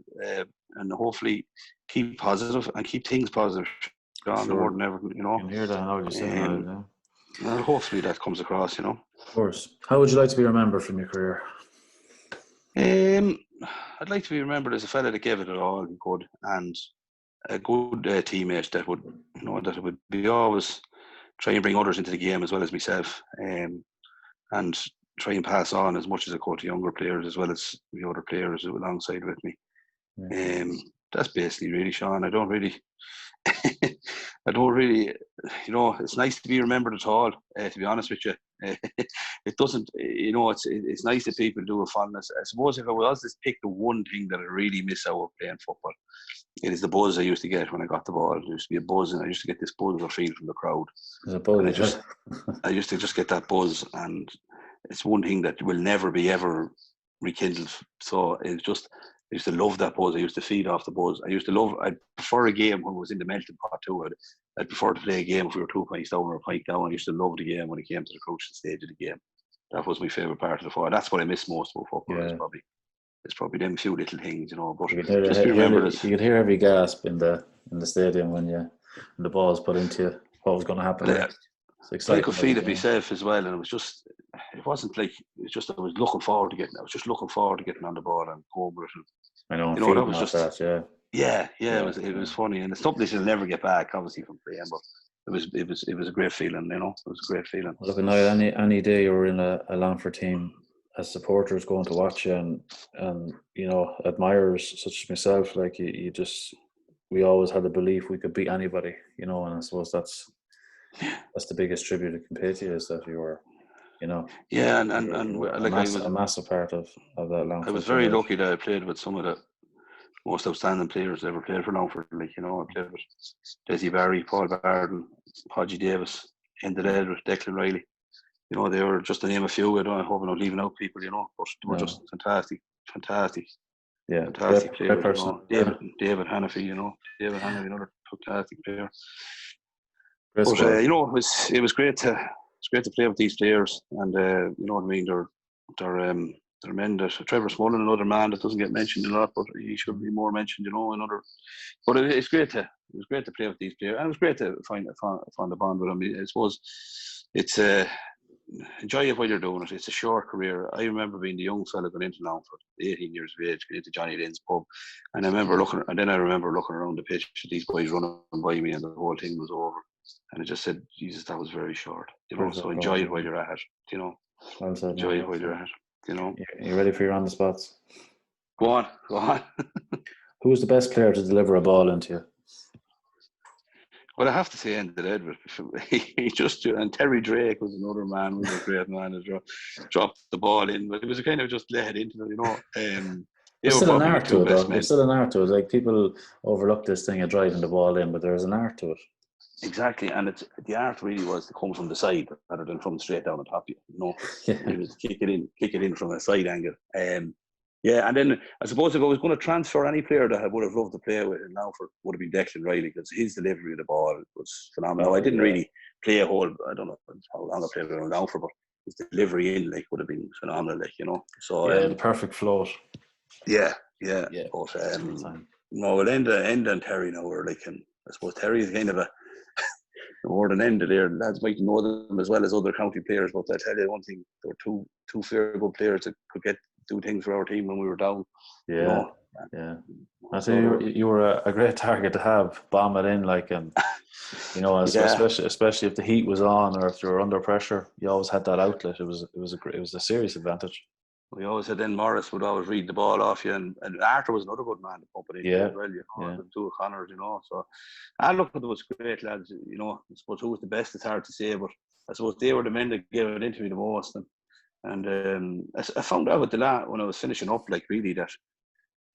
And hopefully keep positive and keep things positive. Gone more than ever, you know. I can hear that now you're saying that, yeah. And hopefully that comes across, you know. Of course. How would you like to be remembered from your career? I'd like to be remembered as a fella that gave it all he could, and a good teammate that would, you know, that would be always try and bring others into the game as well as myself, and try and pass on as much as I could to younger players as well as the other players alongside with me. Yeah. That's basically really, Sean. I don't really, you know, it's nice to be remembered at all, to be honest with you. It doesn't, you know, it's nice that people do a fondness. I suppose if I was to pick the one thing that I really miss out of playing football, it is the buzz I used to get when I got the ball. There used to be a buzz, and I used to get this buzz or feel from the crowd. There's a buzz. I used to just get that buzz, and it's one thing that will never be ever rekindled. So it's just, I used to love that buzz. I used to feed off the buzz. I'd prefer a game when it was in the melting pot too. I'd prefer to play a game if we were 2 points down or a point down. I used to love the game when it came to the crucial stage of the game. That was my favourite part of the football. That's what I miss most about football. Yeah. It's probably them few little things, you know. But you could hear every gasp in the stadium when the ball's put into what was going to happen. Yeah. I could feel it myself as well, and it was just, it wasn't like, it's just I was looking forward to getting on the ball and going with it. I know, you know, that was just that, yeah. It was funny, and it's something that you'll never get back, obviously, from playing, but it was a great feeling, you know. It was a great feeling. Well, look, Niall, any day you were in a Longford team, as supporters going to watch you and you know, admirers such as myself, like we always had the belief we could beat anybody, you know, and I suppose that's the biggest tribute I can pay to you, is that you were, you know, a massive part of that Longford. I was very lucky that I played with some of the most outstanding players that ever played for Longford. Like, you know, I played with Desi Barry, Paul Barden, Podgy Davis, Enda Edwards, Declan Riley. You know, they were, just to name a few. I hope I'm not leaving out people, you know, but they were just fantastic. Yeah, fantastic players. person. You know. David Hannafy, you know, another fantastic player. But you know, it was great to it's great to play with these players, and you know what I mean. They're men that Trevor Smullen, another man that doesn't get mentioned a lot, but he should be more mentioned, you know. But it's great to play with these players, and it was great to find a bond with them. I suppose it's enjoy it while you're doing it. It's a short career. I remember being the young fella going into Longford, 18 years of age, going into Johnny Lynn's pub, and I remember looking around the pitch at these boys running by me, and the whole thing was over. And I just said, Jesus, that was very short, you know. So enjoy it while you're at it, you know. Well said, enjoy it while you're at it, you know. You ready for your on the spots? Go on. Who was the best player to deliver a ball into you? Well, I have to say, Ended Edward. He just, and Terry Drake was another man, was a great man as well. Dropped the ball in, but it was a kind of just let it into it, you know. There's still an art to it, though. There's still an art to it. Like, people overlook this thing of driving the ball in, but there's an art to it. Exactly, and the art really was to come from the side rather than from straight down on top of you. You know, it was kick it in from a side angle. Yeah, and then I suppose if I was going to transfer any player that I would have loved to play with in Longford would have been Declan Riley, because his delivery of the ball was phenomenal. I didn't really play a whole, I don't know how long I played with Longford, but his delivery in would have been phenomenal, you know. So the perfect float. Yeah. But no, well, Enda and Terry now were and I suppose Terry is kind of a more than Enda there. Lads might know them as well as other county players, but I tell you one thing, there were two fair good players that could do things for our team when we were down. Yeah. I think you were a great target to have, bomb it in, and you know, especially if the heat was on or if you were under pressure, you always had that outlet. It was a serious advantage. We always had then Morris would always read the ball off you, and Arthur was another good man to pump it in as well, you know, the two O'Connors, you know. So I looked at those great lads, you know. I suppose who was the best, it's hard to say, but I suppose they were the men that gave it into me the most. And I found out when I was finishing up, really, that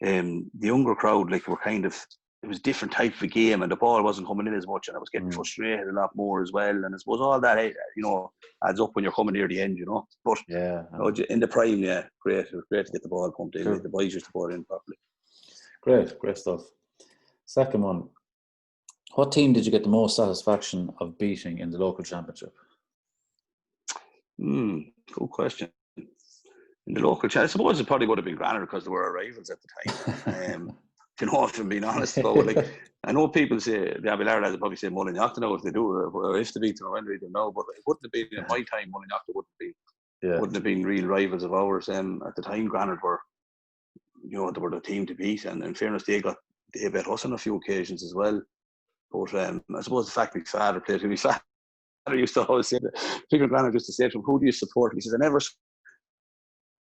the younger crowd, were kind of, it was a different type of a game, and the ball wasn't coming in as much, and I was getting frustrated a lot more as well. And I suppose all that, you know, adds up when you're coming near the end, you know. But you know, in the prime, great. It was great to get the ball pumped in. The boys used to ball in properly. Great stuff. Second one, what team did you get the most satisfaction of beating in the local championship? Good question. In the local championship, I suppose it probably would have been Granada because they were our rivals at the time. You know, if I'm being honest about it, I know people say the Abbeylara lads probably say Mullinach, I don't know if they do or if they beat them, I don't know, but it wouldn't have been in my time. Mullinach wouldn't have been real rivals of ours. At the time, Granada were, you know, they were the team to beat, and in fairness, they beat us on a few occasions as well. But I suppose the fact my father played, my father used to always say, Granada used to say to him, "Who do you support?" He says, "I never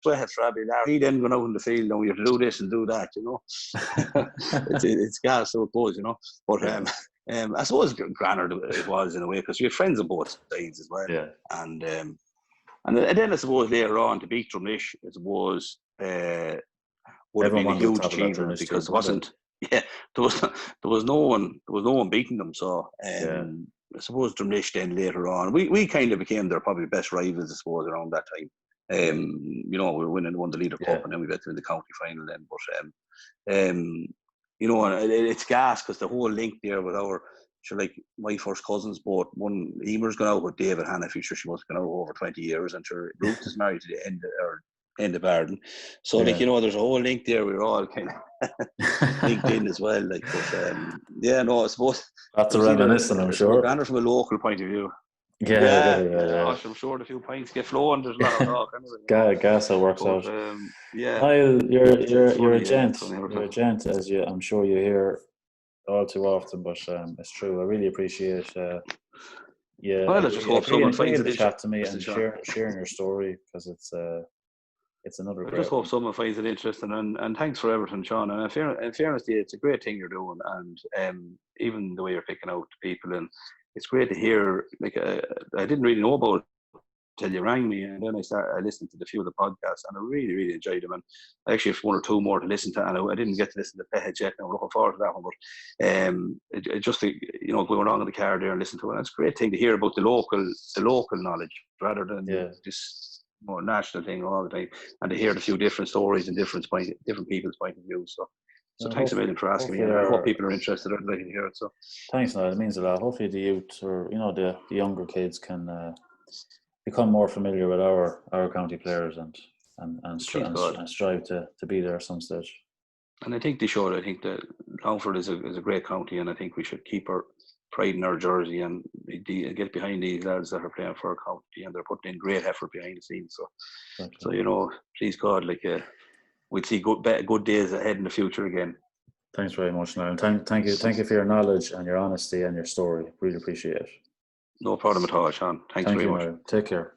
sweat for Abbeylara." He then went out in the field, "No, you have to do this and do that," you know. it's gas, so it goes, you know. But I suppose Granada it was in a way, because we had friends on both sides as well. Yeah. And then I suppose later on to beat Drumnish, I suppose would have been a huge achievement, because there wasn't. Yeah, there was no one beating them. So I suppose Drumnish then later on, we kind of became their probably best rivals, I suppose, around that time. You know, we won the Leader Cup, and then we got to the county final then. But you know, it's gas because the whole link there with my first cousins, both one Emer's gone out with David Hannah, sure she must have gone out over 20 years, and sure Ruth is married to the end of Arden. So you know, there's a whole link there. We were all kind of linked in as well. But I suppose that's a reminiscent, I'm sure. And from a local point of view. Yeah. I'm sure a few pints get flowing. There's a lot of talk. Anyway, gas it works out. Niall, you're a gent. You're a gent, as I'm sure you hear all too often. But it's true. I really appreciate. Well, I just hope someone finds it chat to me and sharing your story, because it's another. I just hope someone finds it interesting, and thanks for everything, Sean. And in fairness to you, it's a great thing you're doing, and even the way you're picking out people, and it's great to hear. I didn't really know about it till you rang me, and then I listened to a few of the podcasts, and I really, really enjoyed them. And I actually have one or two more to listen to, and I didn't get to listen to Pehead yet, and I'm looking forward to that one. But it just, you know, going along in the car there and listen to it, and it's a great thing to hear about the local knowledge rather than this more national thing all the time, and to hear the few different stories and different people's point of view. So thanks a million for asking me, and I hope people are interested. I'd like to hear it. So thanks, Niall. It means a lot. Hopefully the youth, or you know, the younger kids can become more familiar with our county players and Please God. strive to be there at some stage. And I think they should. I think that Longford is a great county, and I think we should keep our pride in our jersey and get behind these lads that are playing for our county, and they're putting in great effort behind the scenes. So you know, please God, like we'll see good days ahead in the future again. Thanks very much, Niall. Thank you for your knowledge and your honesty and your story. Really appreciate it. No problem at all, Sean. Thanks very much. Niall. Take care.